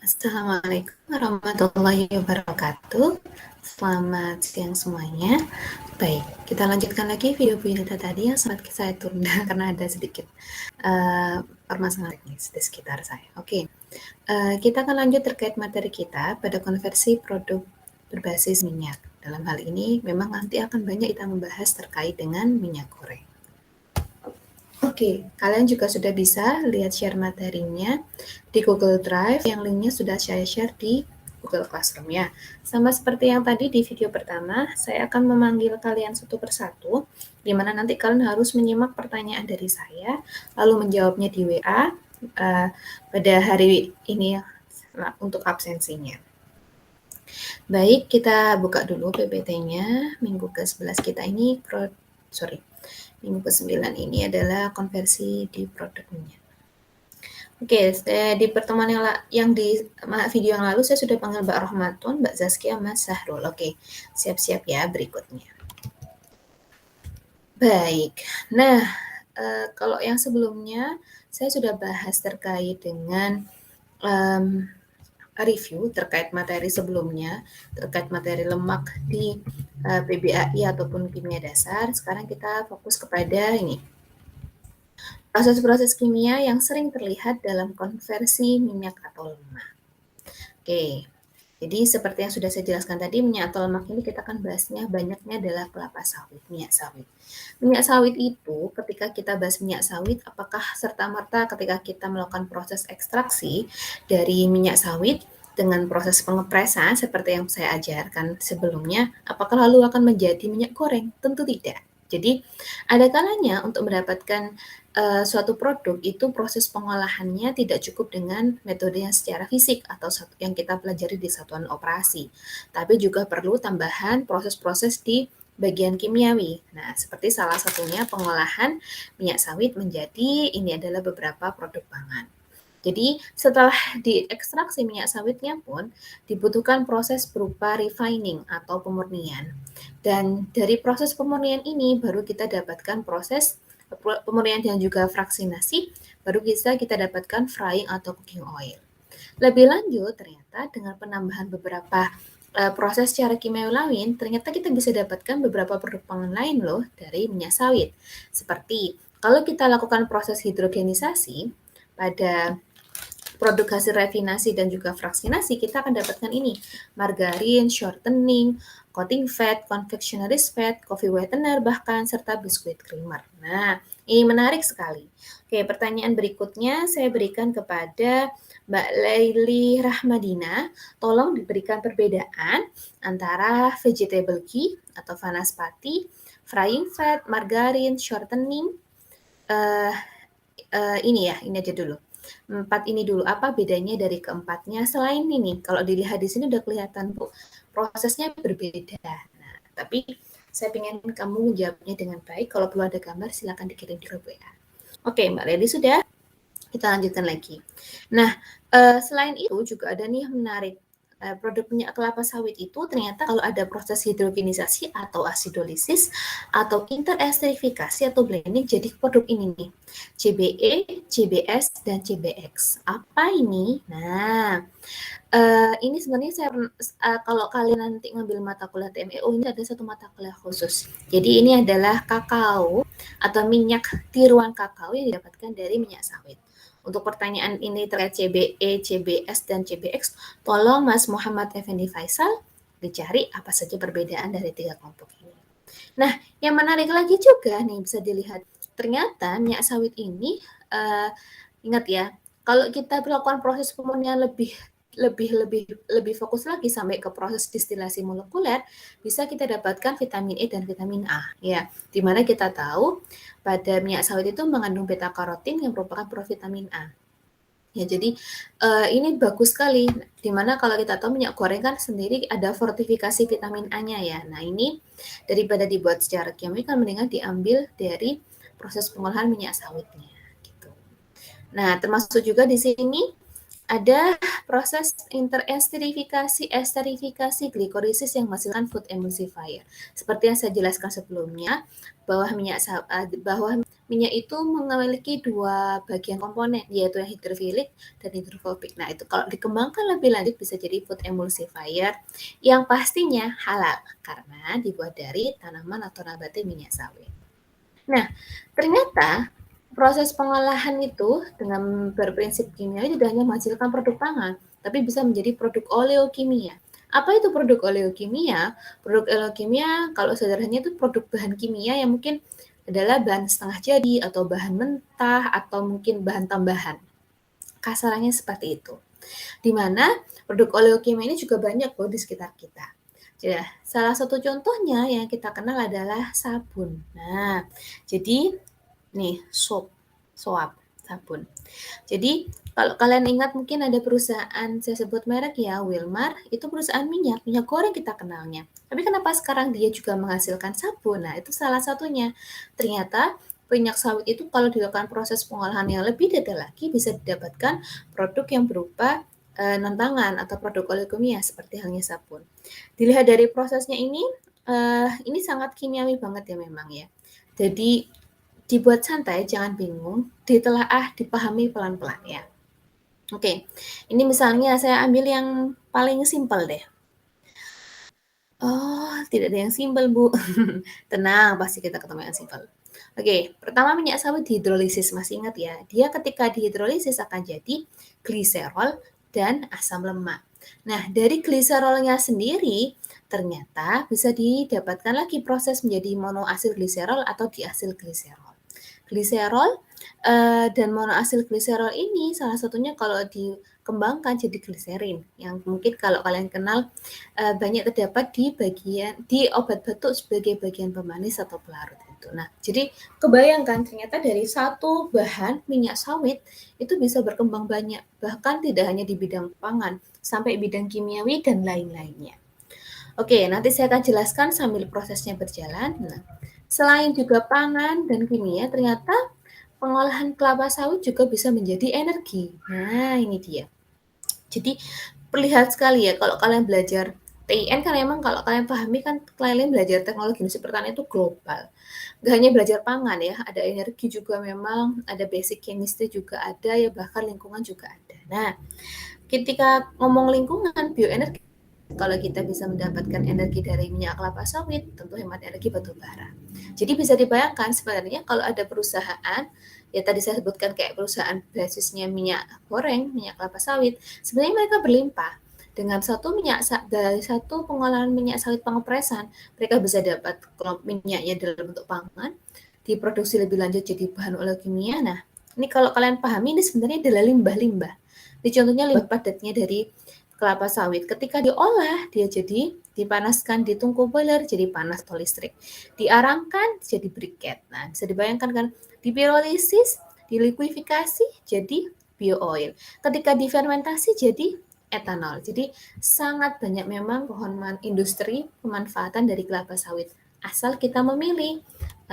Assalamualaikum warahmatullahi wabarakatuh. Selamat siang semuanya. Baik, kita lanjutkan lagi video-video kita tadi yang sempat saya tunda karena ada sedikit permasalahan teknis di sekitar saya. Oke, kita akan lanjut terkait materi kita pada konversi produk berbasis minyak. Dalam hal ini, memang nanti akan banyak kita membahas terkait dengan minyak goreng. Oke, kalian juga sudah bisa lihat share materinya di Google Drive yang linknya sudah saya share di Google Classroom ya. Sama seperti yang tadi di video pertama, saya akan memanggil kalian satu persatu, di mana nanti kalian harus menyimak pertanyaan dari saya, lalu menjawabnya di WA pada hari ini untuk absensinya. Baik, kita buka dulu PPT-nya. Minggu ke-11 kita ini, minggu ke-9 ini adalah konversi di produk minyak. Oke, di pertemuan yang di video yang lalu saya sudah panggil Mbak Rohmatun, Mbak Zaskia, Mas Sahrul. Oke, siap-siap ya berikutnya. Baik, nah kalau yang sebelumnya saya sudah bahas terkait dengan review terkait materi sebelumnya, terkait materi lemak di PBAI ataupun kimia dasar. Sekarang kita fokus kepada ini, proses-proses kimia yang sering terlihat dalam konversi minyak atau lemak. Oke, jadi seperti yang sudah saya jelaskan tadi, minyak atau lemak ini kita akan bahasnya banyaknya adalah kelapa sawit, minyak sawit. Minyak sawit itu, ketika kita bahas minyak sawit, apakah serta-merta ketika kita melakukan proses ekstraksi dari minyak sawit dengan proses pengepresan seperti yang saya ajarkan sebelumnya, apakah lalu akan menjadi minyak goreng? Tentu tidak. Jadi, ada kalanya untuk mendapatkan suatu produk itu proses pengolahannya tidak cukup dengan metode yang secara fisik atau yang kita pelajari di satuan operasi, tapi juga perlu tambahan proses-proses di bagian kimiawi. Nah, seperti salah satunya pengolahan minyak sawit menjadi ini adalah beberapa produk pangan. Jadi, setelah diekstraksi minyak sawitnya pun dibutuhkan proses berupa refining atau pemurnian. Dan dari proses pemurnian ini baru kita dapatkan proses pemurnian dan juga fraksinasi, baru bisa kita dapatkan frying atau cooking oil. Lebih lanjut, ternyata dengan penambahan beberapa proses secara kimia lain, ternyata kita bisa dapatkan beberapa produk pangan lain loh dari minyak sawit. Seperti kalau kita lakukan proses hidrogenisasi pada produk hasil refinasi dan juga fraksinasi, kita akan dapatkan ini, margarin, shortening, coating fat, confectionery fat, coffee whitener, bahkan serta biskuit creamer. Nah, ini menarik sekali. Oke, pertanyaan berikutnya saya berikan kepada Mbak Laili Rahmadina. Tolong diberikan perbedaan antara vegetable ghee atau vanaspati, frying fat, margarin, shortening. Ini aja dulu. 4 ini dulu, apa bedanya dari keempatnya? Selain ini, kalau dilihat di sini udah kelihatan Bu, prosesnya berbeda. Nah, tapi saya ingin kamu menjawabnya dengan baik. Kalau perlu ada gambar, silakan dikirim di grup WA. Oke, Mbak Leli sudah? Kita lanjutkan lagi. Nah, selain itu juga ada nih yang menarik. Produk minyak kelapa sawit itu ternyata kalau ada proses hidrogenisasi atau asidolisis atau interesterifikasi atau blending jadi produk ini nih, CBE, CBS, dan CBX. Apa ini? Nah, ini sebenarnya saya kalau kalian nanti ngambil mata kuliah TMEO ini ada satu mata kuliah khusus. Jadi ini adalah kakao atau minyak tiruan kakao yang didapatkan dari minyak sawit. Untuk pertanyaan ini terkait CBE, CBS, dan CBX, tolong Mas Muhammad Effendi Faisal dicari apa saja perbedaan dari 3 kelompok ini. Nah, yang menarik lagi juga nih bisa dilihat, ternyata minyak sawit ini, ingat ya, kalau kita melakukan proses pemurnian lebih fokus lagi sampai ke proses distilasi molekuler, bisa kita dapatkan vitamin E dan vitamin A, ya. Di mana kita tahu pada minyak sawit itu mengandung beta karotin yang merupakan provitamin A. Ya, jadi ini bagus sekali. Dimana kalau kita tahu minyak goreng kan sendiri ada fortifikasi vitamin A-nya ya. Nah, ini daripada dibuat secara kimia kan mendingan diambil dari proses pengolahan minyak sawitnya gitu. Nah, termasuk juga di sini ada proses esterifikasi glikolisis yang menghasilkan food emulsifier. Seperti yang saya jelaskan sebelumnya, bahwa minyak itu memiliki 2 bagian komponen, yaitu yang hidrofilik dan hidrofobik. Nah, itu kalau dikembangkan lebih lanjut bisa jadi food emulsifier yang pastinya halal karena dibuat dari tanaman atau nabati minyak sawit. Nah, ternyata proses pengolahan itu dengan berprinsip kimiawi tidak hanya menghasilkan produk pangan, tapi bisa menjadi produk oleokimia. Apa itu produk oleokimia? Produk oleokimia kalau sederhananya itu produk bahan kimia yang mungkin adalah bahan setengah jadi atau bahan mentah atau mungkin bahan tambahan. Kasarannya seperti itu. Di mana produk oleokimia ini juga banyak loh di sekitar kita. Ya, salah satu contohnya yang kita kenal adalah sabun. Nah, jadi nih soap, sabun. Jadi kalau kalian ingat mungkin ada perusahaan, saya sebut merek ya, Wilmar, itu perusahaan minyak goreng kita kenalnya. Tapi kenapa sekarang dia juga menghasilkan sabun? Nah, itu salah satunya. Ternyata minyak sawit itu kalau dilakukan proses pengolahan yang lebih detail lagi bisa didapatkan produk yang berupa non-pangan atau produk oleokimia seperti halnya sabun. Dilihat dari prosesnya ini sangat kimiawi banget ya memang ya. Jadi dibuat santai, jangan bingung, ditelaah, dipahami pelan-pelan ya. Oke, ini misalnya saya ambil yang paling simpel deh. Oh, tidak ada yang simpel, Bu. Tenang, pasti kita ketemu yang simpel. Oke, pertama minyak sawit dihidrolisis, masih ingat ya? Dia ketika dihidrolisis akan jadi gliserol dan asam lemak. Nah, dari gliserolnya sendiri ternyata bisa didapatkan lagi proses menjadi monoasil gliserol atau diasil gliserol. Gliserol dan monoasil gliserol ini salah satunya kalau dikembangkan jadi gliserin yang mungkin kalau kalian kenal banyak terdapat di obat batuk sebagai bagian pemanis atau pelarut itu. Nah, jadi kebayangkan ternyata dari satu bahan minyak sawit itu bisa berkembang banyak, bahkan tidak hanya di bidang pangan, sampai bidang kimiawi dan lain-lainnya. Oke, nanti saya akan jelaskan sambil prosesnya berjalan. Nah, selain juga pangan dan kimia, ternyata pengolahan kelapa sawit juga bisa menjadi energi. Nah, ini dia. Jadi terlihat sekali ya kalau kalian belajar TIN kan memang kalau kalian pahami kan kalian belajar teknologi industri pertanian itu global. Gak hanya belajar pangan ya, ada energi juga memang, ada basic chemistry juga ada ya, bahkan lingkungan juga ada. Nah, ketika ngomong lingkungan, bioenergi kalau kita bisa mendapatkan energi dari minyak kelapa sawit, tentu hemat energi batu bara. Jadi bisa dibayangkan sebenarnya kalau ada perusahaan, ya tadi saya sebutkan kayak perusahaan basisnya minyak goreng, minyak kelapa sawit, sebenarnya mereka berlimpah. Dengan dari satu pengolahan minyak sawit pengepresan, mereka bisa dapat minyaknya dalam bentuk pangan, diproduksi lebih lanjut jadi bahan oleokimia. Nah, ini kalau kalian pahami ini sebenarnya adalah limbah-limbah. Ini contohnya limbah padatnya dari kelapa sawit. Ketika diolah, dia jadi dipanaskan di tungku boiler jadi panas atau listrik. Diarangkan jadi briket. Nah, bisa dibayangkan kan dipirolisis, dilikuifikasi jadi bio oil. Ketika difermentasi jadi etanol. Jadi sangat banyak memang industri pemanfaatan dari kelapa sawit. Asal kita memilih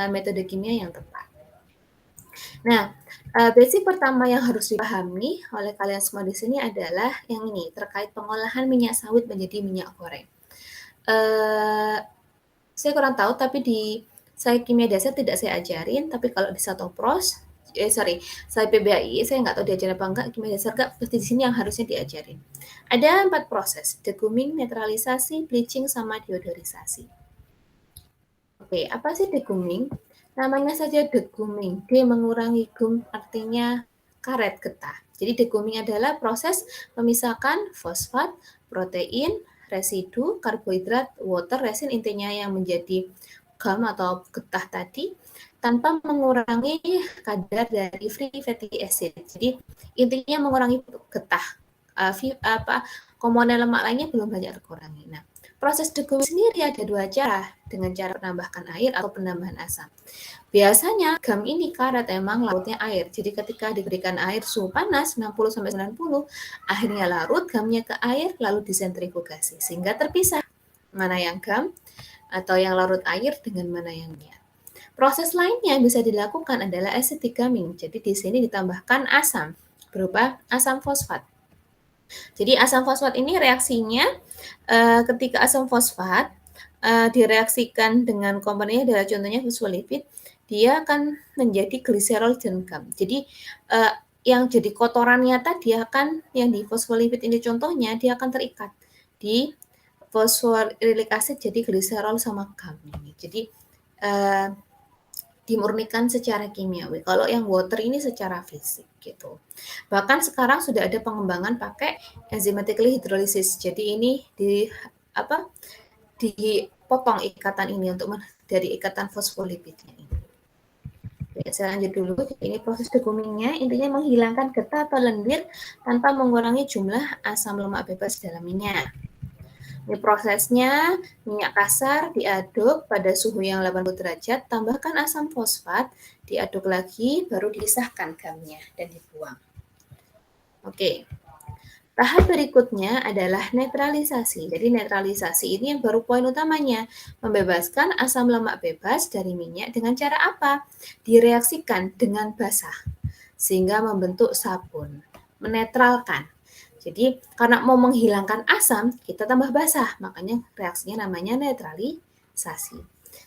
metode kimia yang tepat. Nah, basic pertama yang harus dipahami oleh kalian semua di sini adalah yang ini, terkait pengolahan minyak sawit menjadi minyak goreng. Saya kurang tahu, tapi saya kimia dasar tidak saya ajarin, tapi kalau di Satopros, saya PBAI, saya nggak tahu diajarin apa enggak, kimia dasar enggak, pasti di sini yang harusnya diajarin. Ada 4 proses, deguming, netralisasi, bleaching, sama deodorisasi. Oke, apa sih deguming? Namanya saja deguming, D mengurangi gum artinya karet getah. Jadi deguming adalah proses memisahkan fosfat, protein, residu, karbohidrat, water, resin intinya yang menjadi gum atau getah tadi tanpa mengurangi kadar dari free fatty acid. Jadi intinya mengurangi getah. Komponen lemak lainnya belum banyak terkurangi. Nah, proses deguming sendiri ada 2 cara, dengan cara menambahkan air atau penambahan asam. Biasanya gam ini karet emang larutnya air. Jadi ketika diberikan air suhu panas 60-90, akhirnya larut gamnya ke air lalu disentrifugasi sehingga terpisah mana yang gam atau yang larut air dengan mana yang minyak. Proses lainnya bisa dilakukan adalah acid degaming. Jadi di sini ditambahkan asam berupa asam fosfat. Jadi asam fosfat ini reaksinya ketika asam fosfat direaksikan dengan komponennya adalah contohnya fosfolipid, dia akan menjadi gliserol dan gum. Jadi, yang jadi kotorannya tadi akan yang di fosfolipid ini contohnya, dia akan terikat di fosforilik asid jadi gliserol sama gum ini. Jadi, dimurnikan secara kimiawi. Kalau yang water ini secara fisik gitu. Bahkan sekarang sudah ada pengembangan pakai enzymatically hydrolysis. Jadi ini dipotong ikatan ini untuk dari ikatan fosfolipidnya ini. Oke, saya lanjut dulu. Ini proses degumingnya intinya menghilangkan getah atau lendir tanpa mengurangi jumlah asam lemak bebas dalam minyak. Ini prosesnya, minyak kasar diaduk pada suhu yang 80 derajat, tambahkan asam fosfat, diaduk lagi, baru dipisahkan gamnya dan dibuang. Oke, tahap berikutnya adalah netralisasi. Jadi netralisasi ini yang baru poin utamanya, membebaskan asam lemak bebas dari minyak dengan cara apa? Direaksikan dengan basah, sehingga membentuk sabun, menetralkan. Jadi karena mau menghilangkan asam, kita tambah basah, makanya reaksinya namanya netralisasi.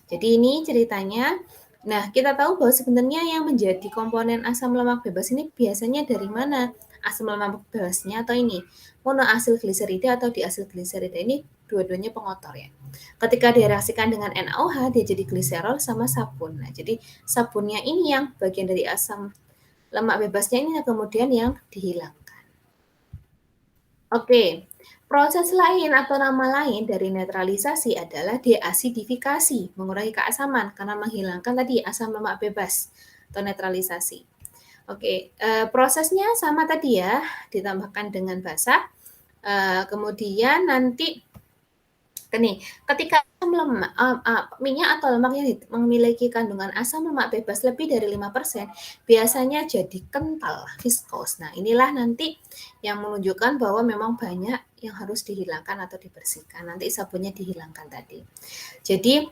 Jadi ini ceritanya. Nah, kita tahu bahwa sebenarnya yang menjadi komponen asam lemak bebas ini biasanya dari mana? Asam lemak bebasnya atau ini monoasil gliserida atau diasil gliserida ini dua-duanya pengotor ya. Ketika direaksikan dengan NaOH dia jadi gliserol sama sabun. Nah, jadi sabunnya ini yang bagian dari asam lemak bebasnya ini kemudian yang dihilangkan. Oke, proses lain atau nama lain dari netralisasi adalah deasidifikasi, mengurangi keasaman karena menghilangkan tadi asam lemak bebas atau netralisasi. Oke, prosesnya sama tadi ya, ditambahkan dengan basah, kemudian nanti ketika minyak atau lemak yang memiliki kandungan asam lemak bebas lebih dari 5%, biasanya jadi kental, viskos. Nah, inilah nanti yang menunjukkan bahwa memang banyak yang harus dihilangkan atau dibersihkan. Nanti sabunnya dihilangkan tadi. Jadi,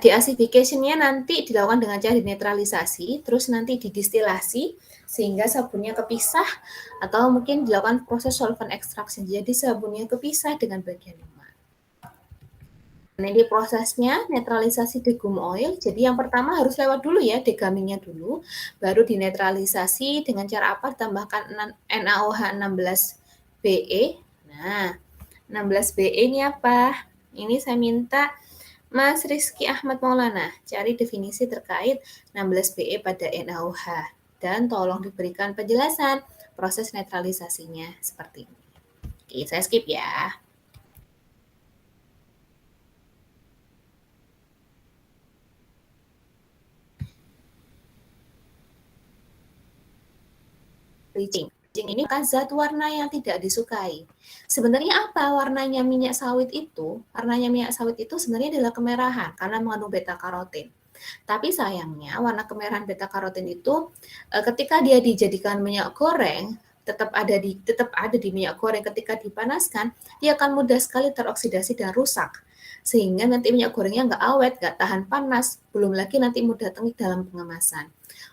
deacidification-nya nanti dilakukan dengan cara dinetralisasi, terus nanti didistilasi sehingga sabunnya kepisah atau mungkin dilakukan proses solvent extraction. Jadi sabunnya kepisah dengan bagian lemak. Nah, ini prosesnya netralisasi degum oil. Jadi yang pertama harus lewat dulu ya, degamingnya dulu, baru dinetralisasi dengan cara apa? Tambahkan NaOH 16Be. Nah, 16Be ini apa? Ini saya minta Mas Rizky Ahmad Maulana cari definisi terkait 16Be pada NaOH dan tolong diberikan penjelasan proses netralisasinya seperti ini. Oke, saya skip ya. Bleaching. Bleaching ini kan zat warna yang tidak disukai. Sebenarnya apa warnanya minyak sawit itu? Warnanya minyak sawit itu sebenarnya adalah kemerahan karena mengandung beta karotin. Tapi sayangnya warna kemerahan beta karotin itu ketika dia dijadikan minyak goreng tetap ada di minyak goreng ketika dipanaskan, dia akan mudah sekali teroksidasi dan rusak. Sehingga nanti minyak gorengnya nggak awet, nggak tahan panas, belum lagi nanti mudah tengik dalam pengemasan.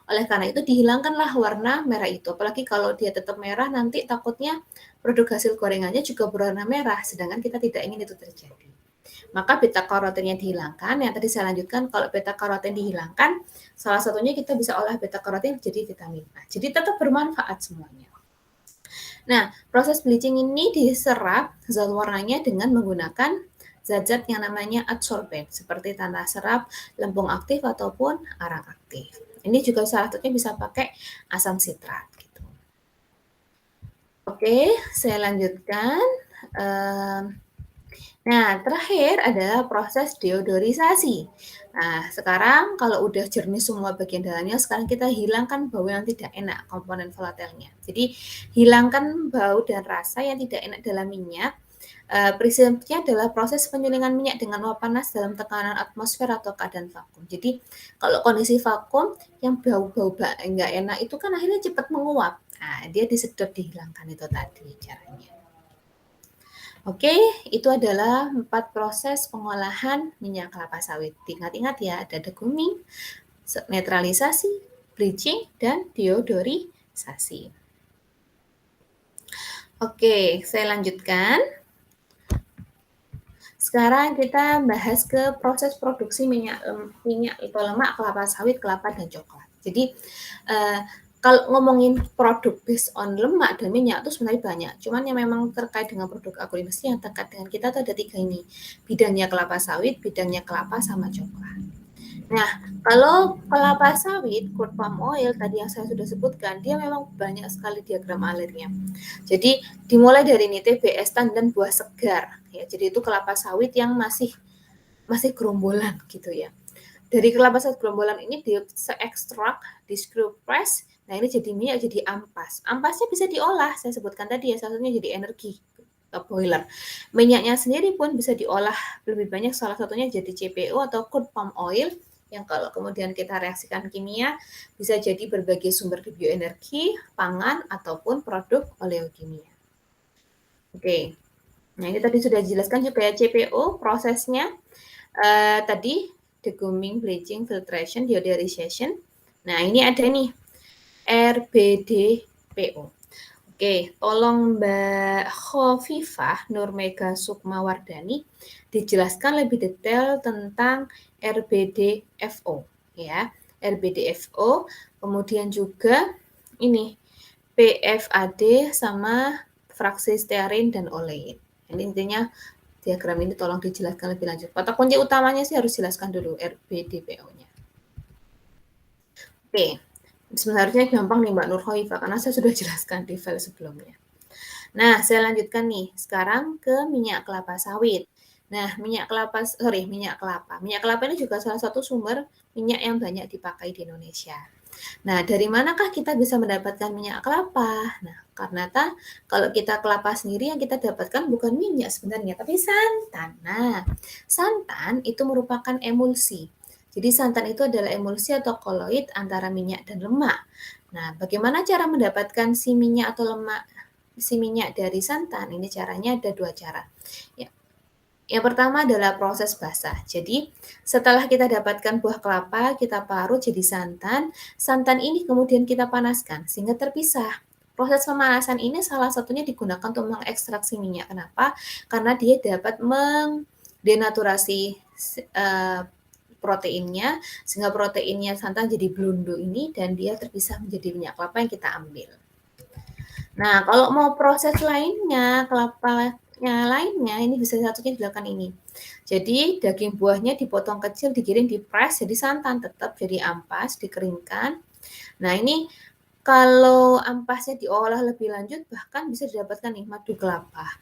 Oleh karena itu dihilangkanlah warna merah itu. Apalagi kalau dia tetap merah nanti takutnya produk hasil gorengannya juga berwarna merah, sedangkan kita tidak ingin itu terjadi. Maka beta karotinnya dihilangkan. Yang tadi saya lanjutkan, kalau beta karotin dihilangkan, salah satunya kita bisa olah beta karotin jadi vitamin A. Jadi tetap bermanfaat semuanya. Nah, proses bleaching ini diserap zat warnanya dengan menggunakan zat-zat yang namanya adsorben, seperti tanah serap, lempung aktif, ataupun arang aktif. Ini juga salah satunya bisa pakai asam sitrat. Gitu. Oke, saya lanjutkan. Nah, terakhir adalah proses deodorisasi. Nah, sekarang kalau udah jernih semua bagian dalamnya, sekarang kita hilangkan bau yang tidak enak, komponen volatelnya. Jadi, hilangkan bau dan rasa yang tidak enak dalam minyak. Prinsipnya adalah proses penyulingan minyak dengan uap panas dalam tekanan atmosfer atau keadaan vakum. Jadi, kalau kondisi vakum, yang bau-bau nggak enak itu kan akhirnya cepat menguap. Nah, dia disedot, dihilangkan itu tadi caranya. Oke, itu adalah 4 proses pengolahan minyak kelapa sawit. Ingat-ingat ya, ada deguming, netralisasi, bleaching, dan deodorisasi. Oke, saya lanjutkan. Sekarang kita bahas ke proses produksi minyak atau lemak kelapa sawit, kelapa, dan coklat. Jadi, kalau ngomongin produk based on lemak dan minyak itu sebenarnya banyak, cuman yang memang terkait dengan produk agroindustri yang terkait dengan kita tuh ada 3 ini, bidangnya kelapa sawit, bidangnya kelapa, sama coklat. Nah, kalau kelapa sawit, crude palm oil tadi yang saya sudah sebutkan, dia memang banyak sekali diagram alirnya. Jadi dimulai dari ini TBS dan buah segar, ya. Jadi itu kelapa sawit yang masih gerombolan gitu ya. Dari kelapa sawit gerombolan ini diekstrak, di screw press. Nah ini jadi minyak, jadi ampas. Ampasnya bisa diolah, saya sebutkan tadi ya, salah satunya jadi energi boiler. Minyaknya sendiri pun bisa diolah lebih banyak, salah satunya jadi CPO atau crude palm oil, yang kalau kemudian kita reaksikan kimia bisa jadi berbagai sumber bioenergi, pangan, ataupun produk oleokimia. Oke, nah ini tadi sudah dijelaskan juga ya CPO prosesnya. Tadi deguming, bleaching, filtration, deodorization. Nah ini ada nih RBDPO. Oke, tolong Mbak Khofifah Nurmega Sukmawardani dijelaskan lebih detail tentang RBDFO ya. RBDFO, kemudian juga ini PFAD sama fraksi stearin dan olein. Ini intinya diagram ini tolong dijelaskan lebih lanjut. Kata kunci utamanya sih harus jelaskan dulu RBDPO-nya. Oke, sebenarnya gampang nih Mbak Nur Khoifah karena saya sudah jelaskan di file sebelumnya. Nah, saya lanjutkan nih, sekarang ke minyak kelapa sawit. Nah, minyak kelapa Minyak kelapa ini juga salah satu sumber minyak yang banyak dipakai di Indonesia. Nah, dari manakah kita bisa mendapatkan minyak kelapa? Nah, karena kalau kita kelapa sendiri yang kita dapatkan bukan minyak sebenarnya, tapi santan. Nah, santan itu merupakan emulsi. Jadi santan itu adalah emulsi atau koloid antara minyak dan lemak. Nah, bagaimana cara mendapatkan si minyak dari santan? Ini caranya ada 2 cara. Ya, yang pertama adalah proses basah. Jadi, setelah kita dapatkan buah kelapa, kita parut jadi santan. Santan ini kemudian kita panaskan sehingga terpisah. Proses pemanasan ini salah satunya digunakan untuk mengekstraksi minyak. Kenapa? Karena dia dapat mendenaturasi proteinnya, sehingga proteinnya santan jadi blundu ini dan dia terpisah menjadi minyak kelapa yang kita ambil. Nah, kalau mau proses lainnya, lainnya ini bisa satunya dilakukan ini. Jadi daging buahnya dipotong kecil, digiring, dipres jadi santan, tetap jadi ampas, dikeringkan. Nah, ini kalau ampasnya diolah lebih lanjut bahkan bisa didapatkan nih madu kelapa.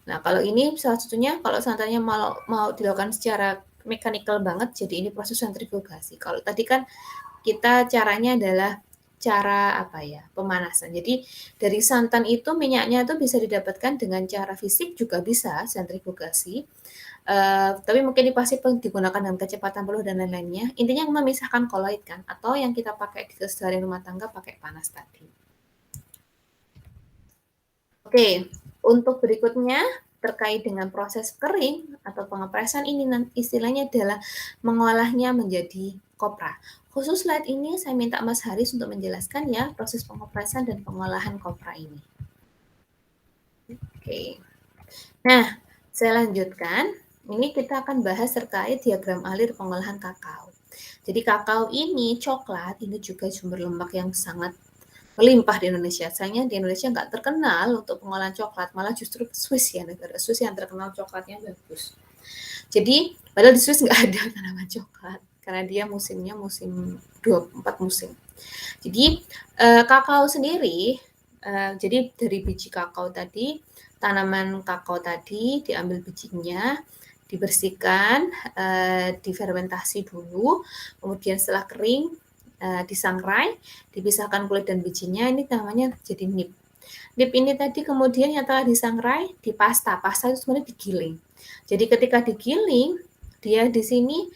Nah, kalau ini salah satunya kalau santannya mau dilakukan secara mechanical banget, jadi ini proses sentrifugasi. Kalau tadi kan kita caranya adalah cara pemanasan. Jadi dari santan itu minyaknya itu bisa didapatkan dengan cara fisik juga bisa sentrifugasi. Tapi mungkin pasti digunakan dengan kecepatan penuh dan lain-lainnya. Intinya memisahkan koloid kan, atau yang kita pakai di keseharian rumah tangga pakai panas tadi. Oke, untuk berikutnya terkait dengan proses kering atau pengepresan ini istilahnya adalah mengolahnya menjadi kopra. Khusus slide ini saya minta Mas Haris untuk menjelaskan ya proses pengepresan dan pengolahan kopra ini. Oke. Nah, saya lanjutkan. Ini kita akan bahas terkait diagram alir pengolahan kakao. Jadi kakao ini, coklat, ini juga sumber lemak yang sangat melimpah di Indonesia. Sayangnya di Indonesia nggak terkenal untuk pengolahan coklat, malah justru Swiss ya, negara Swiss yang terkenal coklatnya bagus. Jadi, padahal di Swiss nggak ada tanaman coklat, karena dia musimnya musim 24 musim. Jadi, kakao sendiri, jadi dari biji kakao tadi, tanaman kakao tadi diambil bijinya, dibersihkan, difermentasi dulu, kemudian setelah kering, disangrai, dipisahkan kulit dan bijinya, ini namanya jadi nib. Nib ini tadi kemudian yang telah disangrai dipasta. Pasta itu sebenarnya digiling. Jadi ketika digiling, dia di sini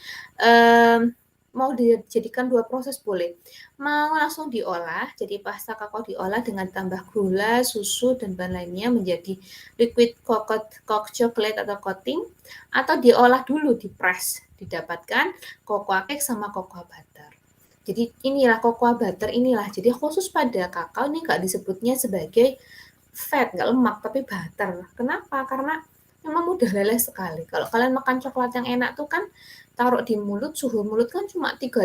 mau dijadikan 2 proses boleh. Mau langsung diolah, jadi pasta kakao diolah dengan tambah gula, susu, dan bahan lainnya menjadi liquid cocoa chocolate atau coating, atau diolah dulu, dipres, didapatkan cocoa cake sama cocoa butter. Jadi inilah cocoa butter inilah. Jadi khusus pada kakao ini nggak disebutnya sebagai fat, nggak lemak, tapi butter. Kenapa? Karena memang mudah leleh sekali. Kalau kalian makan coklat yang enak tuh kan taruh di mulut, suhu mulut kan cuma 35,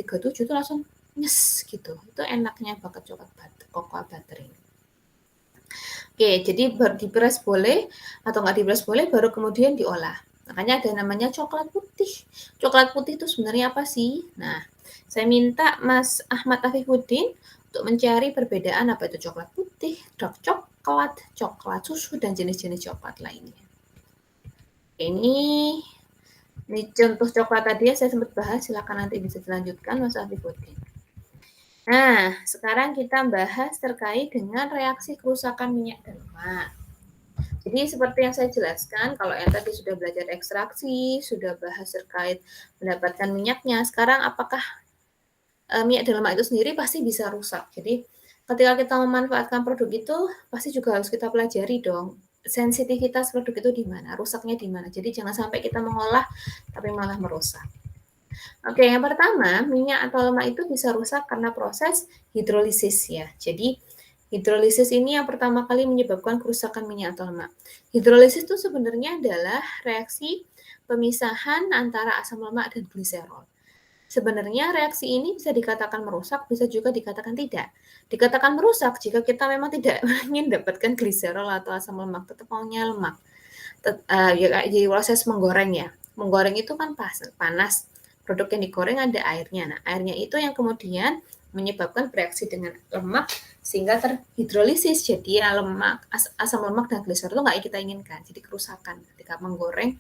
37 tuh langsung nyes gitu. Itu enaknya banget cocoa butter ini. Oke, jadi di-press boleh atau nggak di-press boleh, baru kemudian diolah. Makanya ada namanya coklat putih. Coklat putih itu sebenarnya apa sih? Nah, saya minta Mas Ahmad Afifuddin untuk mencari perbedaan apa itu coklat putih, dark coklat, coklat susu, dan jenis-jenis coklat lainnya. Ini contoh coklat tadi ya saya sempat bahas, silakan nanti bisa dilanjutkan Mas Afifuddin. Nah, sekarang kita bahas terkait dengan reaksi kerusakan minyak dan lemak. Jadi seperti yang saya jelaskan, kalau yang tadi sudah belajar ekstraksi, sudah bahas terkait mendapatkan minyaknya, sekarang apakah minyak dan lemak itu sendiri pasti bisa rusak. Jadi ketika kita memanfaatkan produk itu, pasti juga harus kita pelajari dong, sensitivitas produk itu di mana, rusaknya di mana. Jadi jangan sampai kita mengolah tapi malah merusak. Oke, yang pertama, minyak atau lemak itu bisa rusak karena proses hidrolisis ya. Jadi hidrolisis ini yang pertama kali menyebabkan kerusakan minyak atau lemak. Hidrolisis itu sebenarnya adalah reaksi pemisahan antara asam lemak dan gliserol. Sebenarnya reaksi ini bisa dikatakan merusak, bisa juga dikatakan tidak. Dikatakan merusak jika kita memang tidak ingin dapatkan gliserol atau asam lemak, tetap maunya lemak. Jadi proses menggoreng ya. Menggoreng itu kan panas. Produk yang digoreng ada airnya. Nah, airnya itu yang kemudian menyebabkan bereaksi dengan lemak sehingga terhidrolisis. Jadi ya lemak, asam lemak dan gliserol itu nggak kita inginkan. Jadi kerusakan ketika menggoreng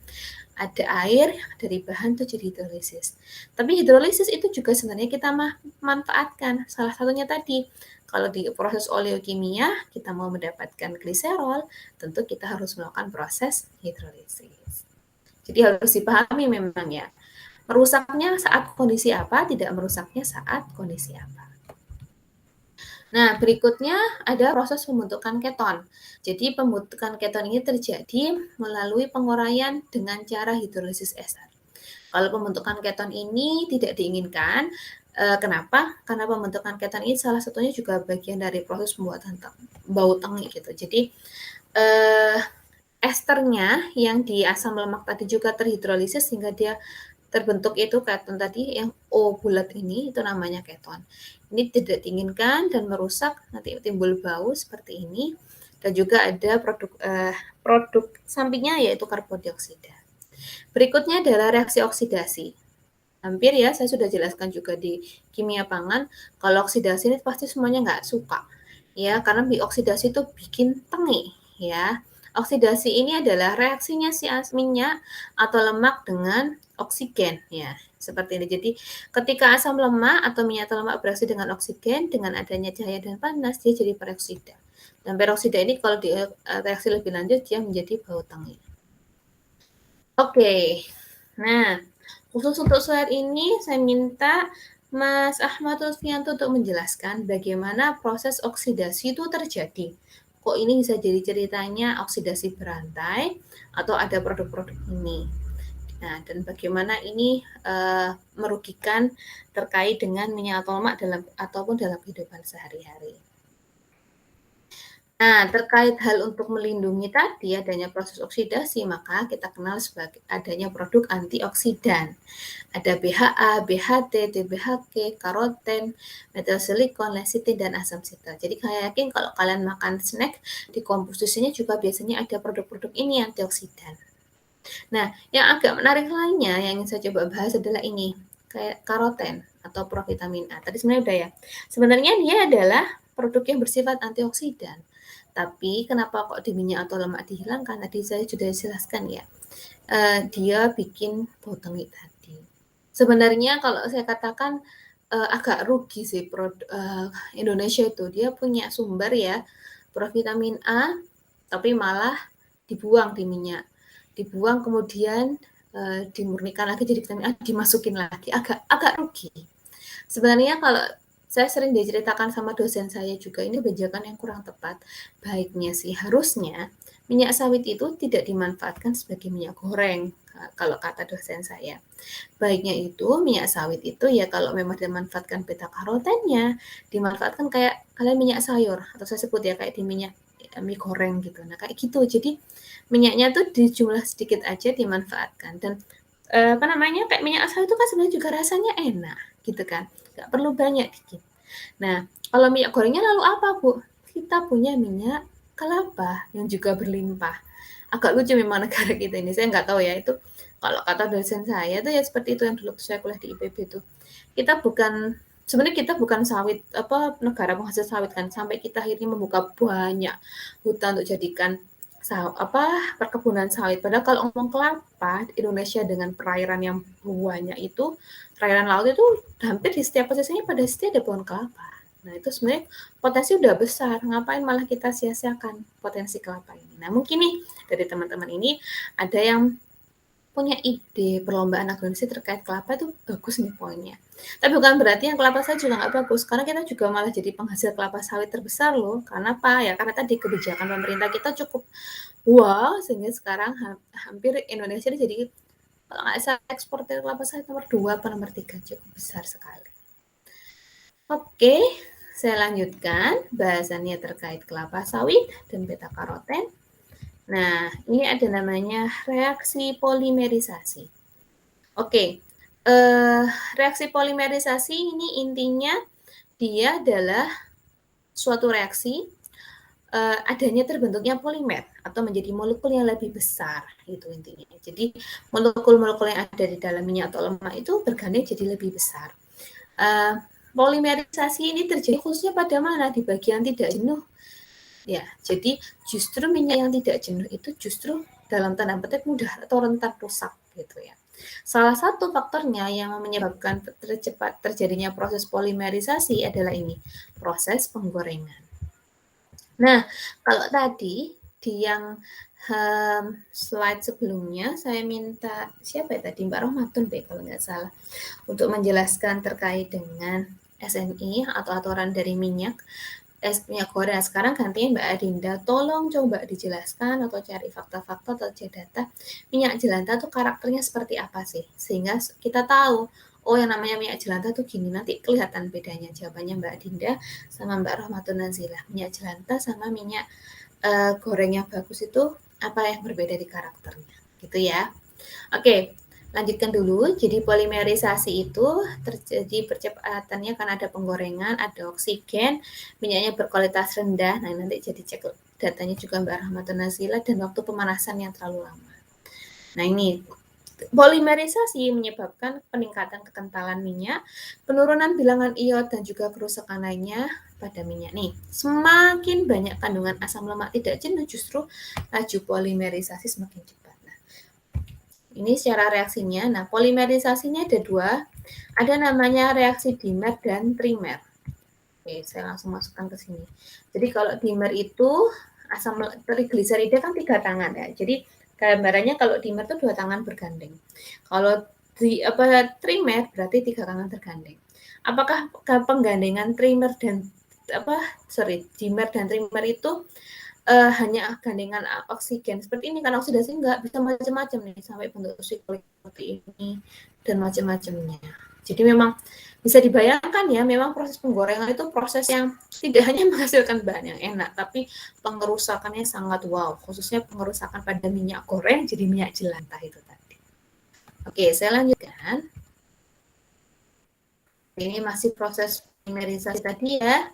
ada air dari bahan itu jadi hidrolisis. Tapi hidrolisis itu juga sebenarnya kita manfaatkan. Salah satunya tadi, kalau di proses oleokimia kita mau mendapatkan gliserol, tentu kita harus melakukan proses hidrolisis. Jadi harus dipahami memang ya. Merusaknya saat kondisi apa, tidak merusaknya saat kondisi apa. Nah, berikutnya ada proses pembentukan keton. Jadi pembentukan keton ini terjadi melalui penguraian dengan cara hidrolisis ester. Kalau pembentukan keton ini tidak diinginkan, kenapa? Karena pembentukan keton ini salah satunya juga bagian dari proses pembuatan bau tengi gitu. Jadi esternya yang di asam lemak tadi juga terhidrolisis sehingga dia terbentuk itu keton tadi yang O bulat ini, itu namanya keton. Ini tidak diinginkan dan merusak, nanti timbul bau seperti ini. Dan juga ada produk sampingnya yaitu karbodioksida. Berikutnya adalah reaksi oksidasi. Hampir ya, saya sudah jelaskan juga di kimia pangan, kalau oksidasi ini pasti semuanya nggak suka. Ya, karena oksidasi itu bikin tengi ya. Oksidasi ini adalah reaksinya si minyak atau lemak dengan oksigen ya, seperti ini. Jadi ketika asam lemak atau minyak atau lemak bereaksi dengan oksigen, dengan adanya cahaya dan panas, dia jadi peroksida. Dan peroksida ini kalau di reaksi lebih lanjut, dia menjadi bau tengi. Oke, nah khusus untuk slide ini saya minta Mas Ahmad Lutfianto untuk menjelaskan bagaimana proses oksidasi itu terjadi. Kok ini bisa jadi ceritanya oksidasi berantai atau ada produk-produk ini. Nah, dan bagaimana ini merugikan terkait dengan minyak atau lemak ataupun dalam kehidupan sehari-hari. Nah, terkait hal untuk melindungi tadi adanya proses oksidasi, maka kita kenal sebagai adanya produk antioksidan. Ada BHA, BHT, TBHQ, karoten, metilsilikon, lecitin, dan asam sital. Jadi saya yakin kalau kalian makan snack, di komposisinya juga biasanya ada produk-produk ini antioksidan. Nah, yang agak menarik lainnya yang ingin saya coba bahas adalah ini, kayak karoten atau provitamin A. Tadi sebenarnya udah ya. Sebenarnya dia adalah produk yang bersifat antioksidan. Tapi kenapa kok di minyak atau lemak dihilangkan? Tadi saya sudah jelaskan ya. Dia bikin bau tengi tadi. Sebenarnya kalau saya katakan agak rugi sih Indonesia itu. Dia punya sumber ya, provitamin A, tapi malah dibuang di minyak. Dibuang kemudian dimurnikan lagi jadi vitamin A, dimasukin lagi. Agak rugi. Sebenarnya kalau saya sering diceritakan sama dosen saya juga, ini kebijakan yang kurang tepat. Baiknya sih harusnya minyak sawit itu tidak dimanfaatkan sebagai minyak goreng, kalau kata dosen saya. Baiknya itu minyak sawit itu ya kalau memang dimanfaatkan beta karotennya, dimanfaatkan kayak kalian minyak sayur atau saya sebut ya kayak di minyak mie goreng gitu. Nah, kayak gitu. Jadi minyaknya tuh di jumlah sedikit aja dimanfaatkan dan, kayak minyak sawit itu kan sebenarnya juga rasanya enak gitu kan, nggak perlu banyak dikit. Nah, kalau minyak gorengnya lalu apa, Bu? Kita punya minyak kelapa yang juga berlimpah. Agak lucu memang negara kita ini, saya nggak tahu ya itu kalau kata dosen saya tuh ya seperti itu yang dulu saya kuliah di IPB itu. Kita bukan sebenarnya kita bukan sawit negara penghasil sawit kan, sampai kita akhirnya membuka banyak hutan untuk jadikan perkebunan sawit. Padahal kalau ngomong kelapa, Indonesia dengan perairan yang banyak itu, perairan laut itu hampir di setiap posisinya pada setiap ada pohon kelapa. Nah, itu sebenarnya potensi udah besar, ngapain malah kita sia-siakan potensi kelapa ini. Nah, mungkin nih dari teman-teman ini ada yang punya ide perlombaan agronomi terkait kelapa itu bagus nih poinnya. Tapi bukan berarti yang kelapa sawit juga nggak bagus, karena kita juga malah jadi penghasil kelapa sawit terbesar loh. Karena apa? Ya karena tadi kebijakan pemerintah kita cukup wow, sehingga sekarang hampir Indonesia ini jadi kalau nggak salah eksportir kelapa sawit nomor 2 atau nomor 3, cukup besar sekali. Oke, saya lanjutkan bahasannya terkait kelapa sawit dan beta karoten. Nah, ini ada namanya reaksi polimerisasi. Oke, reaksi polimerisasi ini intinya dia adalah suatu reaksi adanya terbentuknya polimer atau menjadi molekul yang lebih besar, itu intinya. Jadi molekul-molekul yang ada di dalam minyak atau lemak itu berganti jadi lebih besar. Polimerisasi ini terjadi khususnya pada mana? Di bagian tidak jenuh. Ya, jadi justru minyak yang tidak jenuh itu justru dalam tanda petik mudah atau rentan rusak gitu ya. Salah satu faktornya yang menyebabkan terjadinya proses polimerisasi adalah ini, proses penggorengan. Nah, kalau tadi di yang slide sebelumnya saya minta siapa ya tadi, Mbak Rohmatun kalau nggak salah, untuk menjelaskan terkait dengan SNI atau aturan dari minyak goreng. Sekarang gantinya Mbak Adinda, tolong coba dijelaskan atau cari fakta-fakta atau cek data minyak jelantah tuh karakternya seperti apa sih, sehingga kita tahu oh yang namanya minyak jelantah tuh gini. Nanti kelihatan bedanya jawabannya Mbak Adinda sama Mbak Rohmatun Nazilah. Minyak jelantah sama minyak goreng yang bagus itu apa yang berbeda di karakternya gitu ya. Oke, lanjutkan dulu. Jadi polimerisasi itu terjadi percepatannya karena ada penggorengan, ada oksigen, minyaknya berkualitas rendah. Nah, nanti jadi cek datanya juga Mbak Rahmatun Nazila dan waktu pemanasan yang terlalu lama. Nah, ini polimerisasi menyebabkan peningkatan kekentalan minyak, penurunan bilangan iot dan juga kerusakan lainnya pada minyak nih. Semakin banyak kandungan asam lemak tidak jenuh, justru laju polimerisasi semakin cepat. Ini secara reaksinya. Nah, polimerisasinya ada dua. Ada namanya reaksi dimer dan trimer. Oke, saya langsung masukkan ke sini. Jadi kalau dimer itu asam trigliserida kan 3 tangan ya. Jadi gambarannya kalau dimer itu 2 tangan bergandeng. Kalau trimer berarti 3 tangan tergandeng. Apakah penggandengan dimer dan trimer itu hanya gandengan oksigen seperti ini, karena oksidasi enggak, bisa macam-macam nih sampai bentuk siklik seperti ini dan macam-macamnya. Jadi memang bisa dibayangkan ya, memang proses penggorengan itu proses yang tidak hanya menghasilkan bahan yang enak, tapi pengerusakannya sangat wow, khususnya pengerusakan pada minyak goreng jadi minyak jelantah itu tadi. Oke, saya lanjutkan. Ini masih proses polimerisasi tadi ya.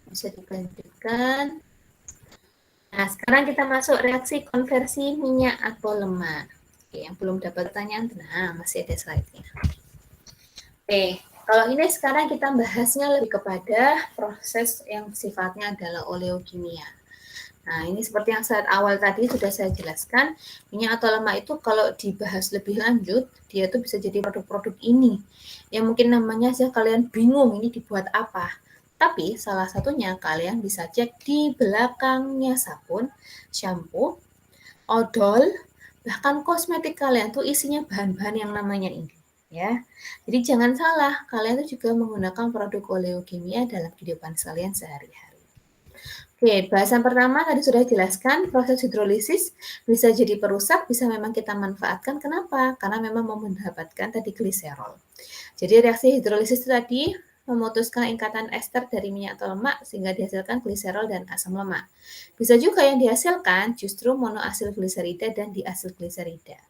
Bisa dilanjutkan. Nah, sekarang kita masuk reaksi konversi minyak atau lemak. Oke, yang belum dapat pertanyaan, nah masih ada slide-nya. Oke, kalau ini sekarang kita bahasnya lebih kepada proses yang sifatnya adalah oleokimia. Nah, ini seperti yang saat awal tadi sudah saya jelaskan, minyak atau lemak itu kalau dibahas lebih lanjut, dia tuh bisa jadi produk-produk ini. Yang mungkin namanya saja kalian bingung ini dibuat apa. Tapi salah satunya kalian bisa cek di belakangnya sabun, shampoo, odol, bahkan kosmetik kalian tuh isinya bahan-bahan yang namanya ini. Ya, jadi jangan salah, kalian tuh juga menggunakan produk oleokimia dalam kehidupan kalian sehari-hari. Oke, bahasan pertama tadi sudah dijelaskan, proses hidrolisis bisa jadi perusak, bisa memang kita manfaatkan. Kenapa? Karena memang mau mendapatkan tadi gliserol. Jadi reaksi hidrolisis itu tadi memutuskan ikatan ester dari minyak atau lemak sehingga dihasilkan gliserol dan asam lemak. Bisa juga yang dihasilkan justru monoasil gliserida dan diasil gliserida.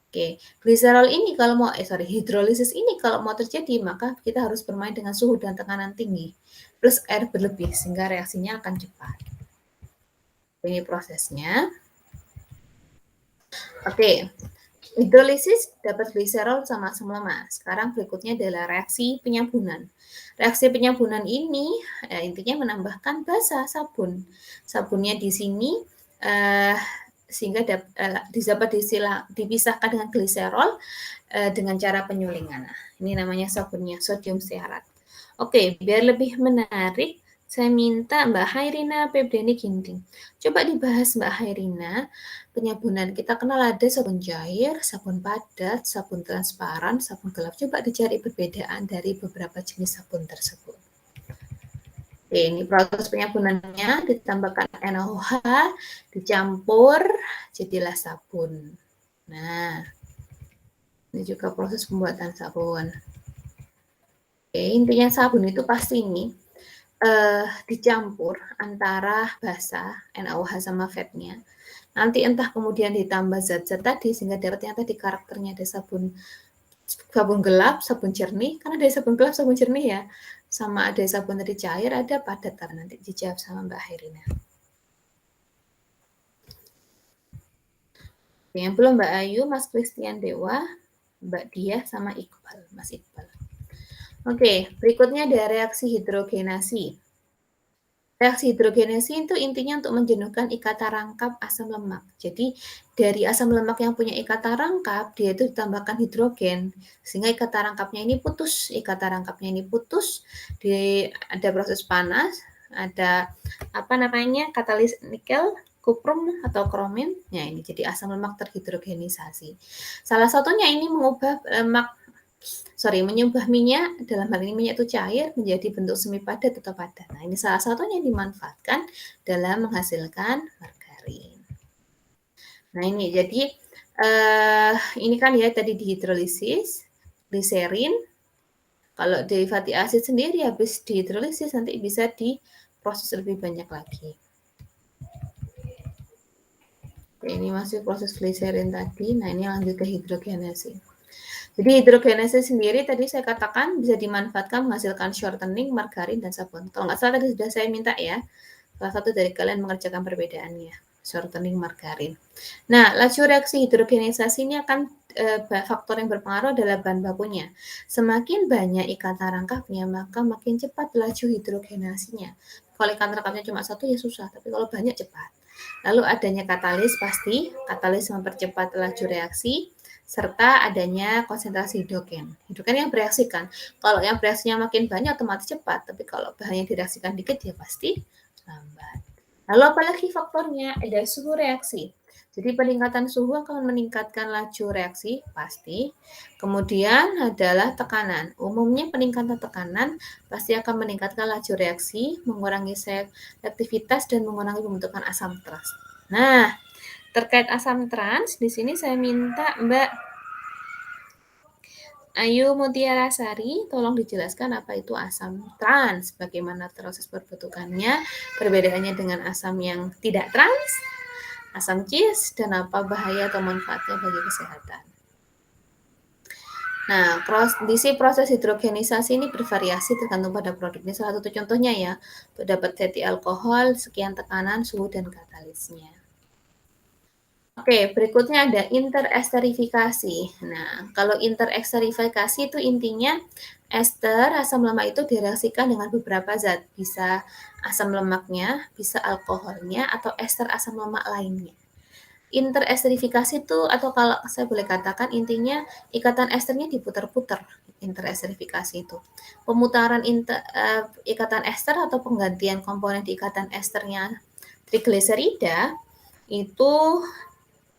Oke, gliserol ini kalau mau hidrolisis ini kalau mau terjadi maka kita harus bermain dengan suhu dan tekanan tinggi plus air berlebih sehingga reaksinya akan cepat. Ini prosesnya. Oke, hidrolisis dapat gliserol sama asam lemak. Sekarang berikutnya adalah reaksi penyambunan. Reaksi penyambunan ini intinya menambahkan basa sabun. Sabunnya di sini sehingga dapat dipisahkan dengan gliserol dengan cara penyulingan. Nah, ini namanya sabunnya sodium stearat. Oke, biar lebih menarik, saya minta Mbak Hairina Febriani Ginting. Coba dibahas Mbak Hairina, penyabunan kita kenal ada sabun cair, sabun padat, sabun transparan, sabun gelap. Coba dicari perbedaan dari beberapa jenis sabun tersebut. Oke, ini proses penyabunannya, ditambahkan NaOH, dicampur, jadilah sabun. Nah, ini juga proses pembuatan sabun. Oke, intinya sabun itu pasti ini dicampur antara basa, NaOH sama fatnya. Nanti entah kemudian ditambah zat-zat tadi sehingga dapatnya tadi karakternya ada sabun gelap, sabun jernih, kan ada sabun gelap, sabun jernih ya. Sama ada sabun tadi cair, ada padat. Nanti dijawab sama Mbak Hairina. Yang belum Mbak Ayu, Mas Christian Dewa, Mbak Diah, sama Iqbal, Mas Iqbal. Oke, berikutnya ada reaksi hidrogenasi. Reaksi hidrogenasi itu intinya untuk menjenuhkan ikatan rangkap asam lemak. Jadi dari asam lemak yang punya ikatan rangkap, dia itu ditambahkan hidrogen sehingga ikatan rangkapnya ini putus. Ikatan rangkapnya ini putus, ada proses panas, ada katalis nikel, kuprum atau kromin. Nah, ini jadi asam lemak terhidrogenisasi. Salah satunya ini mengubah menyubah minyak, dalam hal ini minyak itu cair, menjadi bentuk semi padat atau padat. Nah, ini salah satunya yang dimanfaatkan dalam menghasilkan margarin. Nah, ini jadi ini kan ya tadi dihidrolisis, gliserin. Kalau dari fatty acid sendiri habis dihidrolisis nanti bisa diproses lebih banyak lagi. Oke, ini masih proses gliserin tadi. Nah, ini lanjut ke hidrogenasi. Jadi hidrogenase sendiri tadi saya katakan bisa dimanfaatkan menghasilkan shortening, margarin, dan sabun. Kalau nggak salah tadi sudah saya minta ya, salah satu dari kalian mengerjakan perbedaannya, shortening, margarin. Nah, laju reaksi hidrogenisasi ini akan faktor yang berpengaruh adalah bahan bakunya. Semakin banyak ikatan rangkapnya, maka makin cepat laju hidrogenasinya. Kalau ikatan rangkapnya cuma satu ya susah, tapi kalau banyak cepat. Lalu adanya katalis pasti, katalis mempercepat laju reaksi, serta adanya konsentrasi hidrogen. Hidrogen yang bereaksikan. Kalau yang bereaksinya makin banyak otomatis cepat, tapi kalau bahan yang direaksikan dikit ya pasti lambat. Lalu apalagi faktornya? Ada suhu reaksi. Jadi peningkatan suhu akan meningkatkan laju reaksi, pasti. Kemudian adalah tekanan. Umumnya peningkatan tekanan pasti akan meningkatkan laju reaksi, mengurangi selektivitas, dan mengurangi pembentukan asam trans. Nah, terkait asam trans, di sini saya minta Mbak Ayu Mutiara Sari, tolong dijelaskan apa itu asam trans, bagaimana proses perbentukannya, perbedaannya dengan asam yang tidak trans, asam cis, dan apa bahaya atau manfaatnya bagi kesehatan. Nah, kondisi proses hidrogenisasi ini bervariasi tergantung pada produknya. Salah satu contohnya ya, untuk dapat fatty alkohol, sekian tekanan, suhu, dan katalisnya. Oke, berikutnya ada interesterifikasi. Nah, kalau interesterifikasi itu intinya ester asam lemak itu direaksikan dengan beberapa zat. Bisa asam lemaknya, bisa alkoholnya, atau ester asam lemak lainnya. Interesterifikasi itu, atau kalau saya boleh katakan intinya ikatan esternya diputar-putar. Interesterifikasi itu. Pemutaran ikatan ester atau penggantian komponen di ikatan esternya trigliserida itu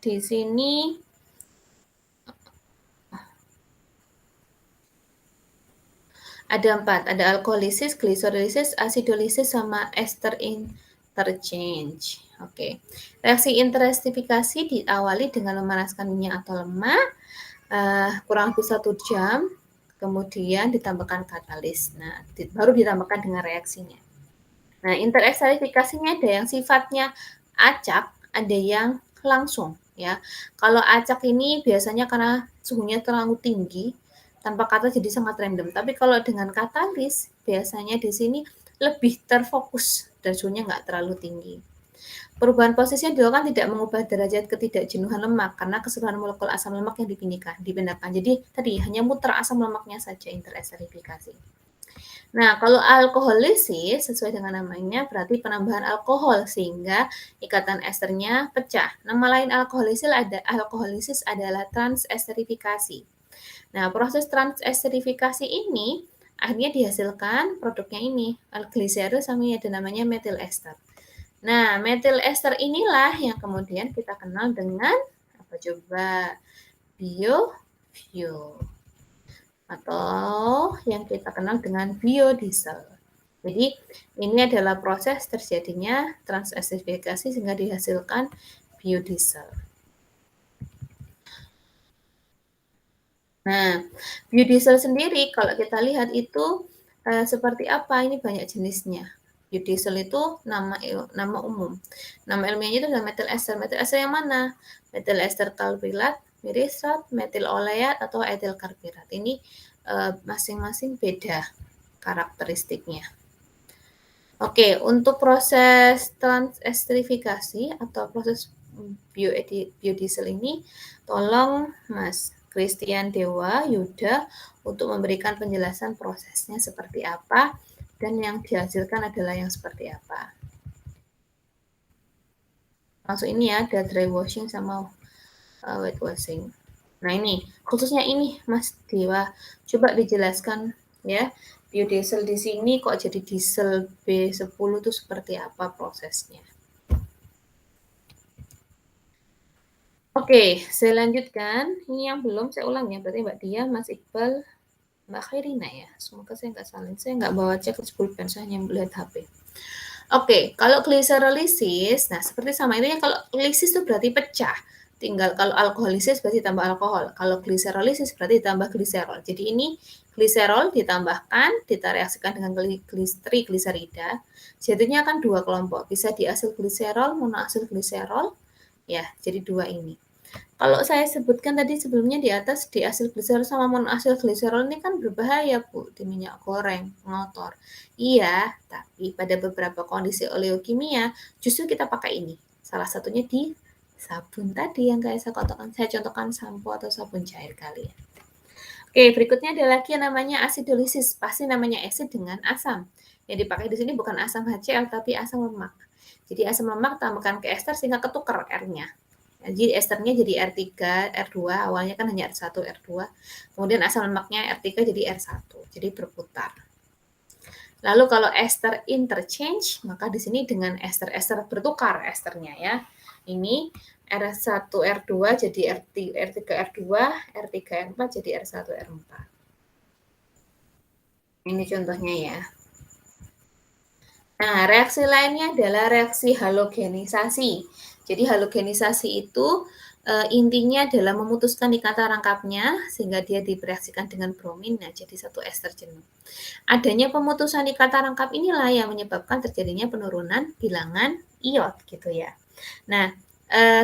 di sini ada 4, ada alkoholisis, gliserilis, asidolisis, sama ester interchange. Oke. Reaksi interesterifikasi diawali dengan memanaskan minyak atau lemak kurang lebih 1 jam. kemudian ditambahkan katalis. Nah, baru ditambahkan dengan reaksinya. Nah, interesterifikasinya ada yang sifatnya acak, ada yang langsung ya. Kalau acak ini biasanya karena suhunya terlalu tinggi, tanpa kata jadi sangat random. Tapi kalau dengan katalis, biasanya di sini lebih terfokus dan suhunya nggak terlalu tinggi. Perubahan posisinya dilakukan tidak mengubah derajat ketidakjenuhan lemak karena keseluruhan molekul asam lemak yang dipindahkan. Jadi tadi hanya muter asam lemaknya saja interesterifikasi. Nah, kalau alkoholisis sesuai dengan namanya berarti penambahan alkohol sehingga ikatan esternya pecah. Nama lain alkoholisis adalah transesterifikasi. Nah, proses transesterifikasi ini akhirnya dihasilkan produknya ini, gliserol sama ada namanya metil ester. Nah, metil ester inilah yang kemudian kita kenal dengan apa coba? Biofuel atau yang kita kenal dengan biodiesel. Jadi, ini adalah proses terjadinya transesterifikasi sehingga dihasilkan biodiesel. Nah, biodiesel sendiri kalau kita lihat itu seperti apa? Ini banyak jenisnya. Biodiesel itu nama umum. Nama ilmiahnya itu adalah metil ester. Metil ester yang mana? Metil ester talpilat, mirisat, metil oleat atau etil karbirat. Ini masing-masing beda karakteristiknya. Oke, untuk proses transesterifikasi atau proses biodiesel ini, tolong Mas Christian Dewa Yuda untuk memberikan penjelasan prosesnya seperti apa dan yang dihasilkan adalah yang seperti apa. Langsung ini ya, ada dry washing sama wet washing. Nah ini, khususnya ini Mas Dewa, coba dijelaskan ya, biodiesel di sini kok jadi diesel B10 itu seperti apa prosesnya. Oke, saya lanjutkan. Ini yang belum saya ulang ya, berarti Mbak Dia, Mas Iqbal, Mbak Khairina ya. Semoga saya nggak salah. Saya nggak bawa checklist pulpen, saya hanya melihat HP. Oke, kalau gliserolisis, nah seperti sama ini ya, kalau lisis itu berarti pecah. Tinggal kalau alkoholisis berarti tambah alkohol. Kalau gliserolisis berarti tambah gliserol. Jadi ini gliserol ditambahkan, kita reaksikan dengan trigliserida. Jadinya akan dua kelompok, bisa diasil gliserol, monoasil gliserol. Ya, jadi dua ini. Kalau saya sebutkan tadi sebelumnya di atas diasil gliserol sama monoasil gliserol ini kan berbahaya Bu di minyak goreng, ngotor. Iya, tapi pada beberapa kondisi oleokimia justru kita pakai ini. Salah satunya di sabun tadi yang kayak saya contohkan sampo atau sabun cair kalian. Oke, berikutnya ada lagi yang namanya asidolisis. Pasti namanya asid dengan asam. Yang dipakai di sini bukan asam HCl tapi asam lemak. Jadi asam lemak tambahkan ke ester sehingga ketukar R-nya. Jadi esternya jadi R3, R2, awalnya kan hanya R1, R2. Kemudian asam lemaknya R3 jadi R1, jadi berputar. Lalu kalau ester interchange, maka di sini dengan ester-ester bertukar esternya ya. Ini R1, R2 jadi R3, R2, R3, R4 jadi R1, R4. Ini contohnya ya. Nah, reaksi lainnya adalah reaksi halogenisasi. Jadi halogenisasi itu intinya adalah memutuskan ikatan rangkapnya sehingga dia direaksikan dengan bromin, nah jadi satu ester jenuh. Adanya pemutusan ikatan rangkap inilah yang menyebabkan terjadinya penurunan bilangan iot gitu ya. Nah,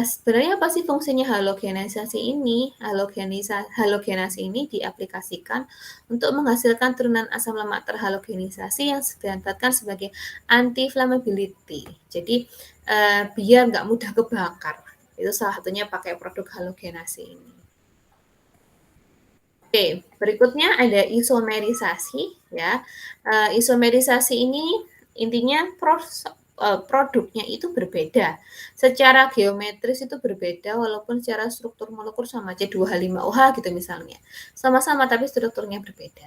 sebenarnya apa sih fungsinya halogenisasi ini? Halogenasi ini diaplikasikan untuk menghasilkan turunan asam lemak terhalogenisasi yang dimanfaatkan sebagai anti-flammability. Jadi biar nggak mudah kebakar. Itu salah satunya pakai produk halogenasi ini. Oke, berikutnya ada isomerisasi ya. Isomerisasi ini intinya produknya itu berbeda. Secara geometris itu berbeda walaupun secara struktur molekul sama C2H5OH gitu misalnya. Sama-sama tapi strukturnya berbeda.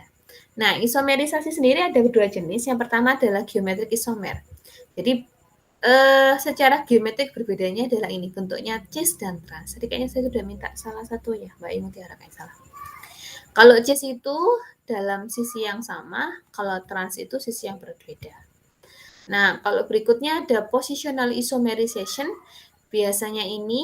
Nah, isomerisasi sendiri ada dua jenis. Yang pertama adalah geometrik isomer. Jadi secara geometrik berbedanya adalah ini bentuknya cis dan trans. Jadi kayaknya saya sudah minta salah satu ya, Mbak Imu Tiara kayak salah. Kalau cis itu dalam sisi yang sama, kalau trans itu sisi yang berbeda. Nah, kalau berikutnya ada positional isomerization. Biasanya ini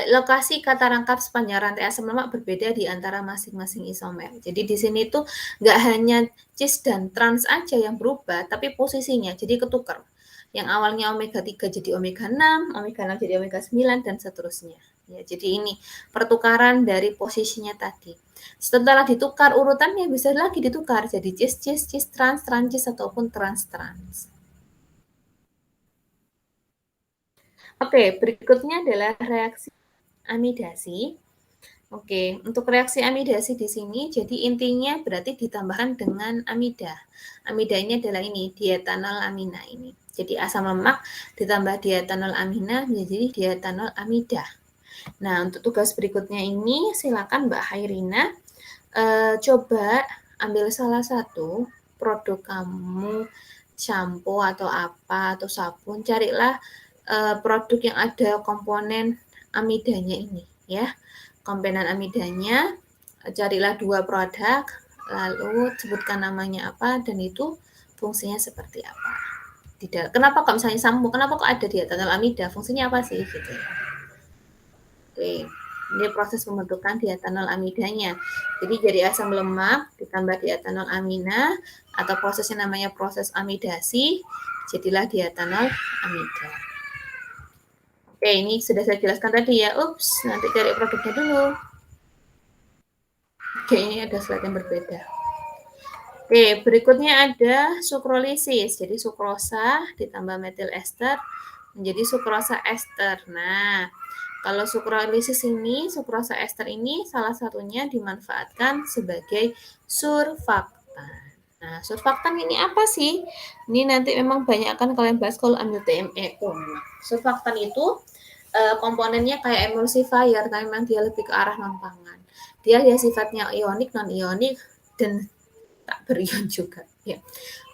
Lokasi kata rangkap sepanjang rantai asam lemak berbeda di antara masing-masing isomer. Jadi di sini tuh nggak hanya cis dan trans aja yang berubah, tapi posisinya jadi ketukar. Yang awalnya omega 3 jadi omega 6 jadi omega 9 dan seterusnya. Ya, jadi ini pertukaran dari posisinya tadi. Setelah ditukar urutannya bisa lagi ditukar jadi cis-cis, cis-trans, trans-cis ataupun trans-trans. Oke, berikutnya adalah reaksi amidasi. Oke, untuk reaksi amidasi di sini, jadi intinya berarti ditambahkan dengan amida. Amida ini adalah ini, dietanol amina ini. Jadi asam lemak ditambah dietanol amina menjadi dietanol amida. Nah, untuk tugas berikutnya ini, silakan Mbak Hairina coba ambil salah satu produk kamu, shampoo atau apa, atau sabun, carilah produk yang ada komponen amidanya ini, ya. Komponen amidanya, carilah 2 produk, lalu sebutkan namanya apa, dan itu fungsinya seperti apa. Tidak, kenapa kok misalnya sampo, kenapa kok ada dietanol amida, fungsinya apa sih, gitu ya. Oke, ini proses pembentukan dietanol amidanya. Jadi jadi asam lemak ditambah dietanol amina, atau prosesnya namanya proses amidasi, jadilah dietanol amida. Oke, ini sudah saya jelaskan tadi ya. Ups, nanti cari produknya dulu. Oke, ini ada slide yang berbeda. Oke, berikutnya ada sukrolisis. Jadi sukrosa ditambah metil ester menjadi sukrosa ester. Nah, kalau sukrolisis ini, sukrosa ester ini salah satunya dimanfaatkan sebagai surfaktan. Nah, surfaktan ini apa sih? Ini nanti memang banyak akan kalian bahas kalau ambil TMEU. Surfaktan itu komponennya kayak emulsifier, tapi memang dia lebih ke arah non-pangan. Dia ya sifatnya ionik, non-ionik, dan tak berion juga. Ya.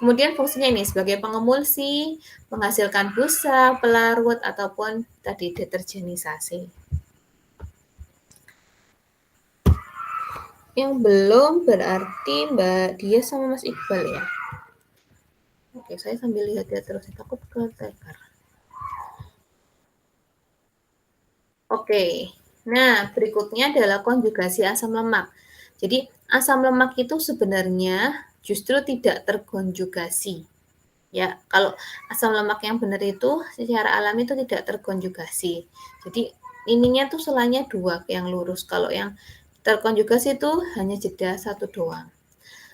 Kemudian fungsinya ini sebagai pengemulsi, menghasilkan busa, pelarut, ataupun tadi deterjenisasi. Yang belum berarti Mbak Dia sama Mas Iqbal ya. Oke, saya sambil lihat ya terus, takut keteter. Oke, nah berikutnya adalah konjugasi asam lemak. Jadi asam lemak itu sebenarnya justru tidak terkonjugasi. Ya, kalau asam lemak yang benar itu secara alami itu tidak terkonjugasi. Jadi ininya tuh selanya 2 yang lurus. Kalau yang terkonjugasi itu hanya jeda 1 doang.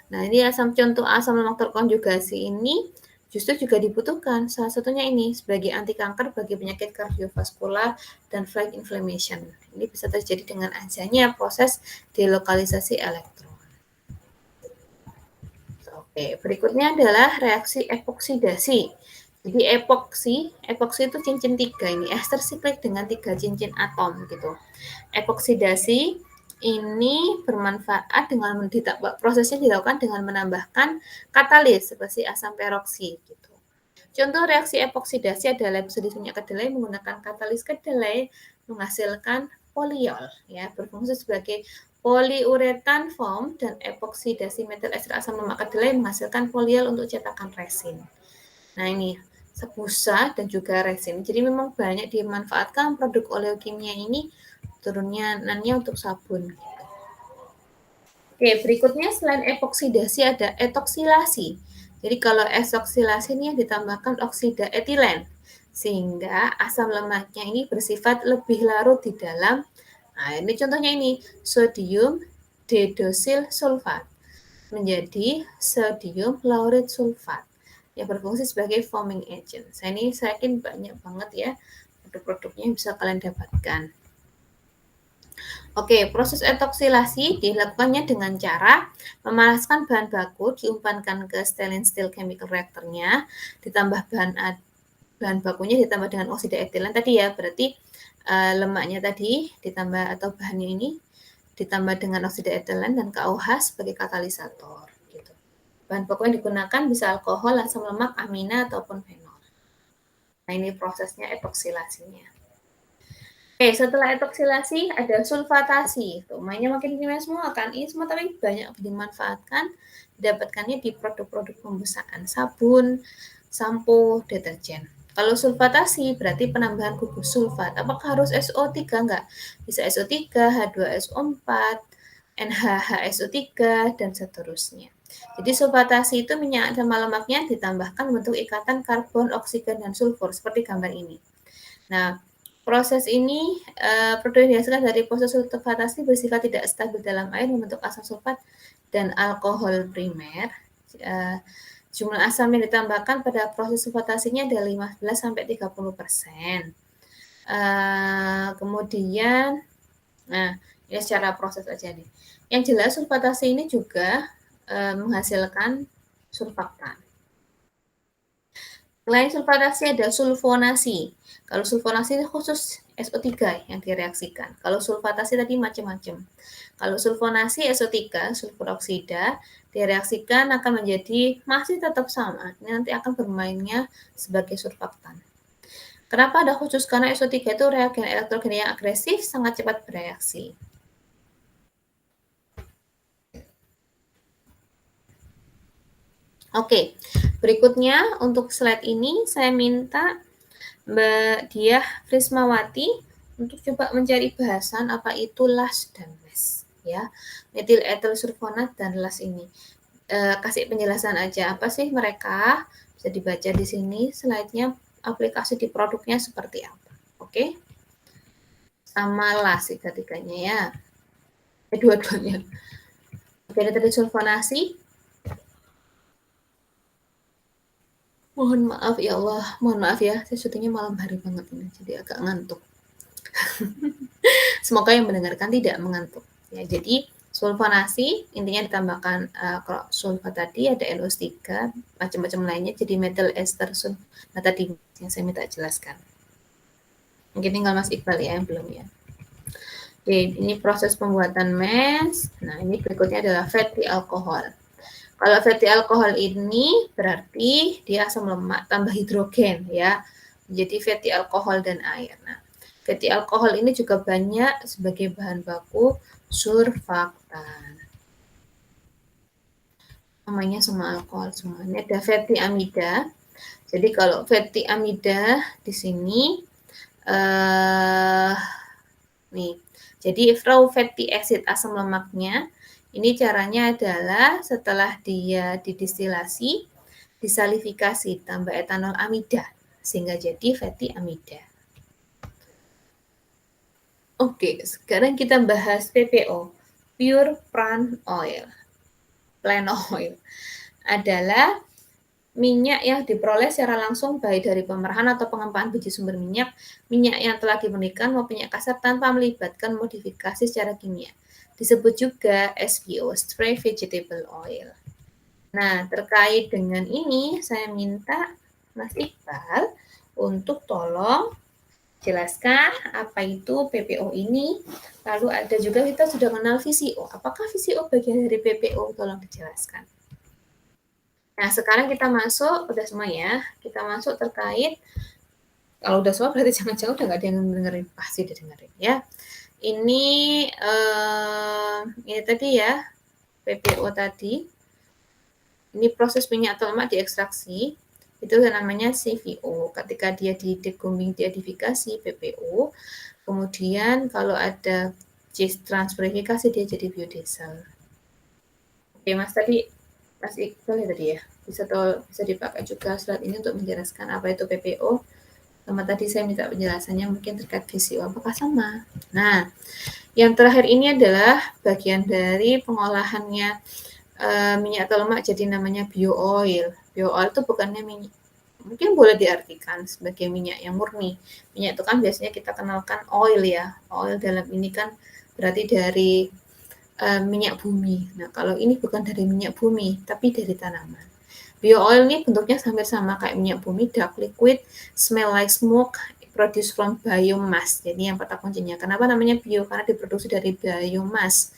Nah, ini contoh asam lemak terkonjugasi ini justru juga dibutuhkan. Salah satunya ini sebagai anti kanker bagi penyakit kardiovaskular dan flag inflammation. Ini bisa terjadi dengan adanya proses delokalisasi elektron. Oke, berikutnya adalah reaksi epoksidasi. Jadi epoksi itu cincin 3 ini, ester siklik dengan 3 cincin atom gitu. Epoksidasi ini bermanfaat dengan prosesnya dilakukan dengan menambahkan katalis seperti asam peroksid gitu. Contoh reaksi epoksidasi adalah episode minyak kedelai menggunakan katalis kedelai menghasilkan poliol ya, berfungsi sebagai poliuretan foam dan epoksidasi metil ester asam lemak kedelai menghasilkan poliol untuk cetakan resin. Nah, ini busa dan juga resin. Jadi memang banyak dimanfaatkan produk oleokimia ini turunannya untuk sabun. Oke, berikutnya selain epoksidasi ada etoksilasi. Jadi kalau etoksilasi ini ditambahkan oksida etilen sehingga asam lemaknya ini bersifat lebih larut di dalam. Nah, ini contohnya ini sodium dedosil sulfat menjadi sodium lauryl sulfat yang berfungsi sebagai foaming agent. Ini saya yakin banyak banget ya produk-produknya yang bisa kalian dapatkan. Oke, proses etoksilasi dilakukannya dengan cara memanaskan bahan baku, diumpankan ke stainless steel chemical reactornya, ditambah bahan bakunya ditambah dengan oksida etilen tadi ya, berarti lemaknya tadi ditambah atau bahannya ini ditambah dengan oksida etilen dan KOH sebagai katalisator. Gitu. Bahan baku yang digunakan bisa alkohol, asam lemak, amina ataupun fenol. Nah ini prosesnya etoksilasinya. Oke, setelah etoksilasi ada sulfatasi. Tuh, mainnya makin kimia semua kan. Ini semua tapi banyak dimanfaatkan, didapatkannya di produk-produk pembusaan sabun, sampo, deterjen. Kalau sulfatasi berarti penambahan gugus sulfat. Apakah harus SO3? Enggak. Bisa SO3, H2SO4, NHHSO3, dan seterusnya. Jadi sulfatasi itu minyak sama lemaknya ditambahkan bentuk ikatan karbon, oksigen, dan sulfur seperti gambar ini. Nah, proses ini perlu dihasilkan dari proses sulfatasi bersifat tidak stabil dalam air membentuk asam sulfat dan alkohol primer. Jumlah asam yang ditambahkan pada proses sulfatasinya ada 15-30%. Kemudian, nah ini secara proses aja nih. Yang jelas sulfatasi ini juga menghasilkan surfaktan. Selain sulfatasi ada sulfonasi. Kalau sulfonasi khusus SO3 yang direaksikan. Kalau sulfatasi tadi macam-macam. Kalau sulfonasi SO3, sulfur oksida, direaksikan akan menjadi masih tetap sama. Ini nanti akan bermainnya sebagai surfaktan. Kenapa ada khusus? Karena SO3 itu reagen elektrogen yang agresif, sangat cepat bereaksi. Oke, berikutnya untuk slide ini saya minta Mbak Diah Prismawati untuk coba mencari bahasan apa itu LAS dan MES ya. Metil etil sulfonat dan LAS ini. Kasih penjelasan aja apa sih mereka? Bisa dibaca di sini slide-nya, aplikasi di produknya seperti apa. Oke. Sama LAS tiga-tiganya ya. Dua-duanya. Oke, ada tadi sulfonasi. Mohon maaf ya Allah, mohon maaf ya, saya syutingnya malam hari banget ini, jadi agak ngantuk. Semoga yang mendengarkan tidak mengantuk. Ya, jadi sulfonasi intinya ditambahkan kalau sulfat tadi ada NO3, macam-macam lainnya jadi metil ester sulf. Nah tadi yang saya minta jelaskan. Mungkin tinggal Mas Iqbal ya yang belum ya. Oke, ini proses pembuatan MES. Nah, ini berikutnya adalah fatty alcohol. Kalau fatty alcohol ini berarti dia asam lemak tambah hidrogen ya. Jadi fatty alcohol dan air. Nah, fatty alcohol ini juga banyak sebagai bahan baku surfaktan. Namanya semua alkohol semua. Ini ada fatty amida. Jadi kalau fatty amida di sini nih. Jadi raw fatty acid asam lemaknya ini caranya adalah setelah dia didistilasi, disalifikasi, tambah etanol amida, sehingga jadi fatty amida. Oke, sekarang kita bahas PPO, pure plant oil. Plant oil adalah minyak yang diperoleh secara langsung baik dari pemerahan atau pengempahan biji sumber minyak, minyak yang telah dimurnikan maupun minyak kasar tanpa melibatkan modifikasi secara kimia. Disebut juga SVO, Stray Vegetable Oil. Nah, terkait dengan ini, saya minta Mas Iqbal untuk tolong jelaskan apa itu PPO ini. Lalu ada juga kita sudah mengenal VCO. Apakah VCO bagian dari PPO? Tolong dijelaskan. Nah, sekarang kita masuk, udah semua ya, kita masuk terkait, kalau udah semua berarti jangan-jangan udah nggak ada yang dengerin, pasti udah dengerin ya. Ini tadi ya, PPO tadi, ini proses minyak atau lemak diekstraksi, itu namanya CVO. Ketika dia di-decombing, diedifikasi, PPO. Kemudian kalau ada transferifikasi, dia jadi biodiesel. Oke, Mas tadi, Mas Iqbal ya tadi ya, bisa dipakai juga slide ini untuk menjelaskan apa itu PPO. Sama tadi saya minta penjelasannya mungkin terkait VCO, apakah sama? Nah, yang terakhir ini adalah bagian dari pengolahannya minyak atau lemak jadi namanya bio oil. Bio oil itu bukannya minyak, mungkin boleh diartikan sebagai minyak yang murni. Minyak itu kan biasanya kita kenalkan oil ya. Oil dalam ini kan berarti dari minyak bumi. Nah, kalau ini bukan dari minyak bumi, tapi dari tanaman. Bio oil ini bentuknya hampir sama kayak minyak bumi, dark liquid, smell like smoke, produced from biomass. Jadi yang kata kuncinya. Kenapa namanya bio? Karena diproduksi dari biomass.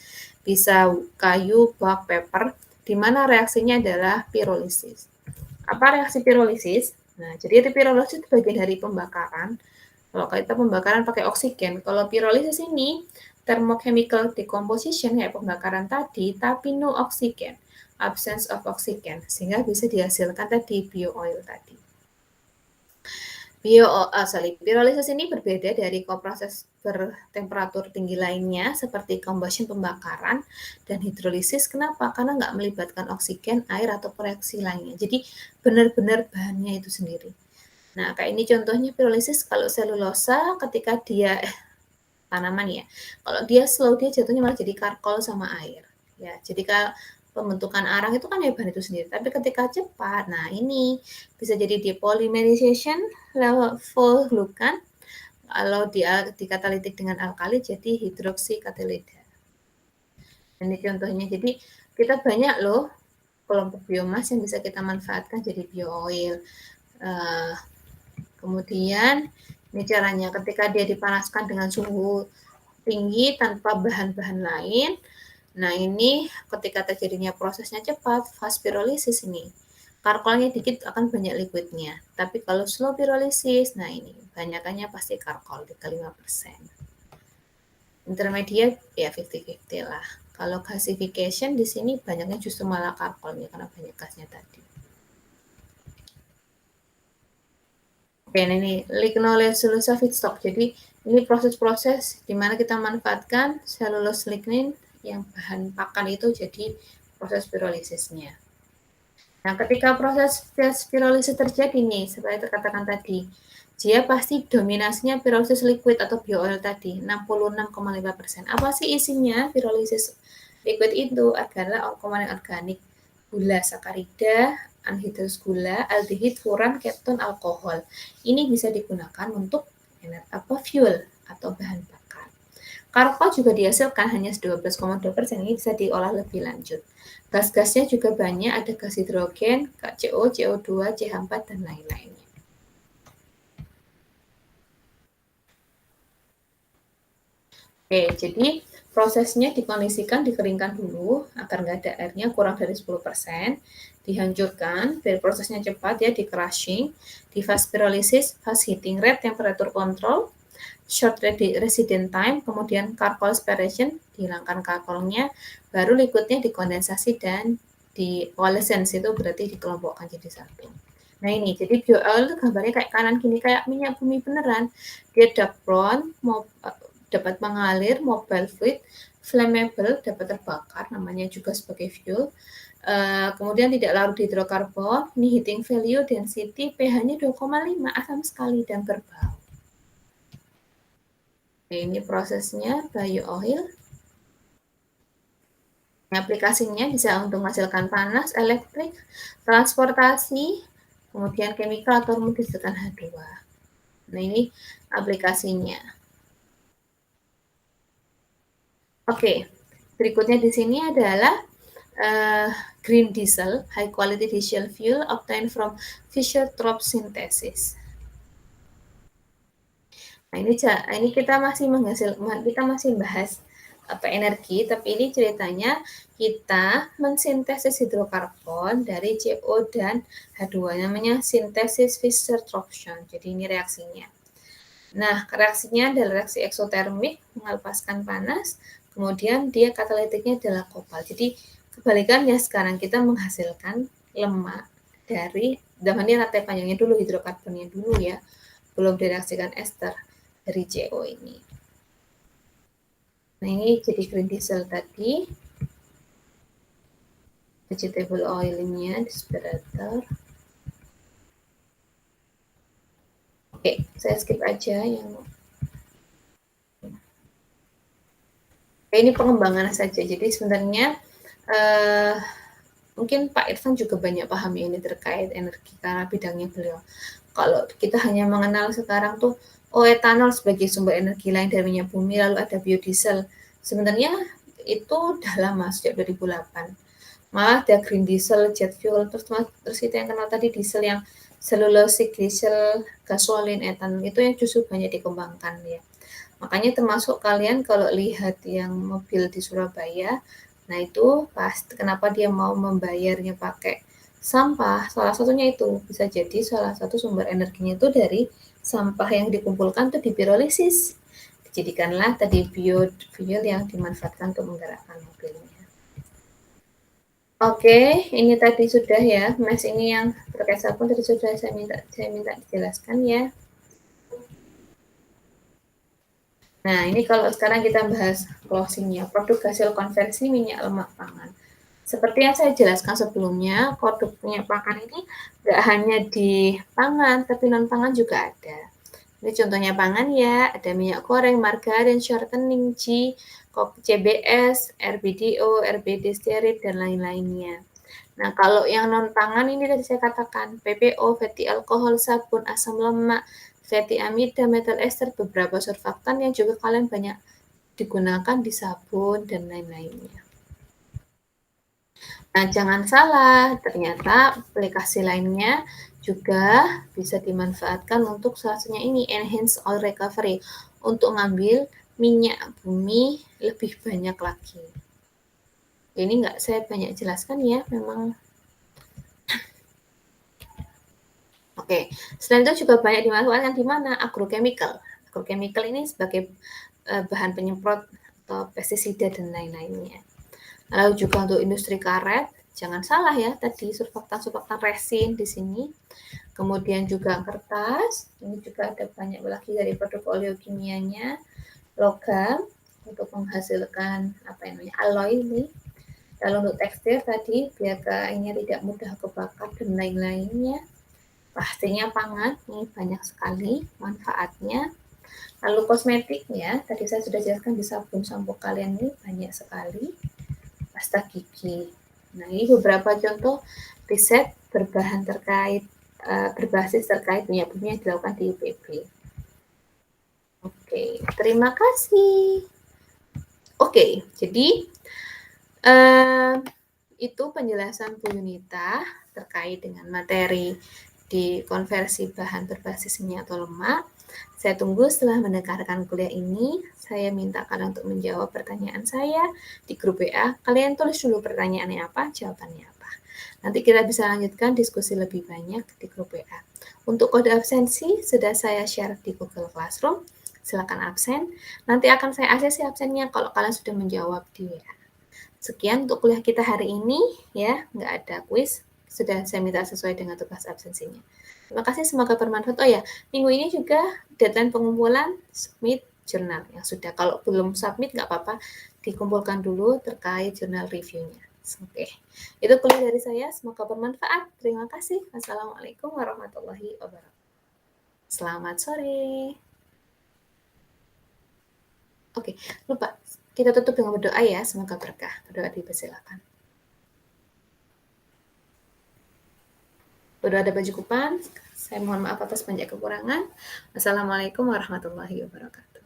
Bisa kayu, bak, paper, di mana reaksinya adalah pirolisis. Apa reaksi pirolisis? Nah, jadi pirolisis itu bagian dari pembakaran. Kalau kita pembakaran pakai oksigen, kalau pirolisis ini thermochemical decomposition kayak pembakaran tadi, tapi no oxygen, absence of oxygen, sehingga bisa dihasilkan tadi bio oil tadi. Pirolisis ini berbeda dari proses bertemperatur tinggi lainnya seperti combustion pembakaran dan hidrolisis. Kenapa? Karena nggak melibatkan oksigen, air, atau reaksi lainnya. Jadi benar-benar bahannya itu sendiri. Nah, kayak ini contohnya pirolisis kalau selulosa ketika dia tanaman ya. Kalau dia slow dia jatuhnya malah jadi karkol sama air. Ya, jadi kalau pembentukan arang itu kan ya bahan itu sendiri. Tapi ketika cepat, nah ini bisa jadi depolymerization level glukan. Kalau dikatalitik dengan alkali jadi hidroksikatalida. Ini contohnya. Jadi kita banyak loh kelompok biomas yang bisa kita manfaatkan jadi bio-oil. Kemudian ini caranya ketika dia dipanaskan dengan suhu tinggi tanpa bahan-bahan lain. Nah, ini ketika terjadinya prosesnya cepat, fast pyrolysis ini. Karkolnya dikit akan banyak liquidnya. Tapi kalau slow pyrolysis, nah ini banyakannya pasti karkol, 35%. Intermediate ya 50-50 lah. Kalau gasification di sini banyaknya justru malah karkolnya karena banyak gasnya tadi. Oke, nah ini lignolelulosa feedstock. Jadi ini proses-proses di mana kita manfaatkan selulose lignin yang bahan pakan itu jadi proses pirolisisnya. Nah, ketika proses pirolisis terjadi nih, seperti terkatakan tadi, dia pasti dominasinya pirolisis liquid atau bio-oil tadi, 66,5%. Apa sih isinya pirolisis liquid itu? Adalah komponen organik, gula sakarida, anhidrous gula, aldehid, furan, keton, alkohol. Ini bisa digunakan untuk fuel atau bahan bakar. Karkol juga dihasilkan hanya 12,2%, ini bisa diolah lebih lanjut. Gas-gasnya juga banyak, ada gas hidrogen, CO, CO2, CH4, dan lain-lainnya. Oke, jadi prosesnya dikondisikan, dikeringkan dulu agar nggak ada airnya, kurang dari 10%. Dihancurkan, biar prosesnya cepat ya, di crushing, di fast pyrolysis, fast heating rate, temperature control, short residence time, kemudian charcoal separation, dihilangkan karkolnya, baru liquidnya dikondensasi dan di coalescence, itu berarti dikelompokkan jadi satu. Nah ini, jadi bio-oil itu gambarnya kayak kanan gini, kayak minyak bumi beneran. Dia dark brown, dapat mengalir, mobile fluid, flammable, dapat terbakar, namanya juga sebagai fuel. Kemudian tidak larut di hidrokarbon, ini heating value, density, pH-nya 2,5, asam sekali dan berbau. Ini prosesnya bio-oil. Aplikasinya bisa untuk menghasilkan panas, elektrik, transportasi, kemudian chemical atau menghasilkan H2. Nah, ini aplikasinya. Oke, berikutnya di sini adalah green diesel, high quality diesel fuel obtained from Fischer-Tropsch synthesis. Nah, ini kita masih bahas energi, tapi ini ceritanya kita mensintesis hidrokarbon dari CO dan H2, namanya sintesis Fischer-Tropsch. Jadi ini reaksinya. Nah, reaksinya adalah reaksi eksotermik, melepaskan panas, kemudian dia katalitiknya adalah kopal. Jadi kebalikannya sekarang kita menghasilkan lemak dari, dalam ini rantai panjangnya dulu, hidrokarbonnya dulu ya, belum direaksikan ester dari CO ini. Nah, ini jadi green diesel tadi. Vegetable oilnya di separator. Oke, saya skip aja yang ini pengembangan saja. Jadi sebenarnya mungkin Pak Irfan juga banyak paham ini terkait energi karena bidangnya beliau. Kalau kita hanya mengenal sekarang tuh etanol sebagai sumber energi lain dari minyak bumi, lalu ada biodiesel. Sebenarnya itu udah lama, sejak 2008. Malah ada green diesel, jet fuel, terus itu yang kenal tadi diesel yang cellulosic diesel, gasolin, etanol, itu yang justru banyak dikembangkan ya. Makanya termasuk kalian kalau lihat yang mobil di Surabaya, nah itu pasti kenapa dia mau membayarnya pakai sampah, salah satunya itu bisa jadi salah satu sumber energinya itu dari sampah yang dikumpulkan tuh dipirolisis. Dijadikanlah tadi biofuel yang dimanfaatkan untuk menggerakkan mobilnya. Oke, ini tadi sudah ya, Mas, ini yang terkait sabun tadi sudah saya minta dijelaskan ya. Nah, ini kalau sekarang kita bahas closing-nya, produk hasil konversi minyak lemak pangan. Seperti yang saya jelaskan sebelumnya, produk minyak pangan ini nggak hanya di pangan, tapi non-pangan juga ada. Ini contohnya pangan ya, ada minyak goreng, margarin, shortening, ghee, kopi CBS, RBDO, RBD stearin, dan lain-lainnya. Nah, kalau yang non-pangan ini tadi saya katakan, PPO, fatty alkohol, sabun, asam lemak, fatty amida, metal ester, beberapa surfaktan yang juga kalian banyak digunakan di sabun dan lain-lainnya. Nah, jangan salah, ternyata aplikasi lainnya juga bisa dimanfaatkan untuk salah satunya ini, enhance oil recovery, untuk ngambil minyak bumi lebih banyak lagi. Ini nggak saya banyak jelaskan ya, memang. Oke, selain itu juga banyak dimanfaatkan di mana? Agrochemical. Agrochemical ini sebagai bahan penyemprot atau pestisida dan lain-lainnya. Lalu juga untuk industri karet, jangan salah ya, tadi surfaktan-surfaktan resin di sini. Kemudian juga kertas, ini juga ada banyak lagi dari produk oleokimianya, logam untuk menghasilkan apa namanya alloy ini. Lalu untuk tekstil tadi biar kainnya tidak mudah kebakar dan lain-lainnya. Pastinya pangan, ini banyak sekali manfaatnya. Lalu kosmetik ya, tadi saya sudah jelaskan di sabun sampo kalian ini banyak sekali. Pasta gigi. Nah, ini beberapa contoh riset berbahan terkait berbasis terkait minyak bumi yang dilakukan di UPB. Oke, terima kasih. Oke, jadi itu penjelasan Bu Yunita terkait dengan materi di konversi bahan berbasis minyak atau lemak. Saya tunggu setelah mendengarkan kuliah ini, saya minta kalian untuk menjawab pertanyaan saya di grup WA. Kalian tulis dulu pertanyaannya apa, jawabannya apa. Nanti kita bisa lanjutkan diskusi lebih banyak di grup WA. Untuk kode absensi sudah saya share di Google Classroom. Silakan absen. Nanti akan saya aksesi absennya kalau kalian sudah menjawab di WA. Sekian untuk kuliah kita hari ini ya, nggak ada kuis, sudah saya minta sesuai dengan tugas absensinya. Terima kasih, semoga bermanfaat. Oh ya, minggu ini juga deadline pengumpulan submit jurnal yang sudah. Kalau belum submit nggak apa-apa, dikumpulkan dulu terkait jurnal reviewnya. Oke, itu kuliah dari saya. Semoga bermanfaat. Terima kasih. Wassalamualaikum warahmatullahi wabarakatuh. Selamat sore. Oke, lupa. Kita tutup dengan berdoa ya. Semoga berkah. Berdoa dipersilakan. Berdoa ada baju kupan. Saya mohon maaf atas banyak kekurangan. Wassalamualaikum warahmatullahi wabarakatuh.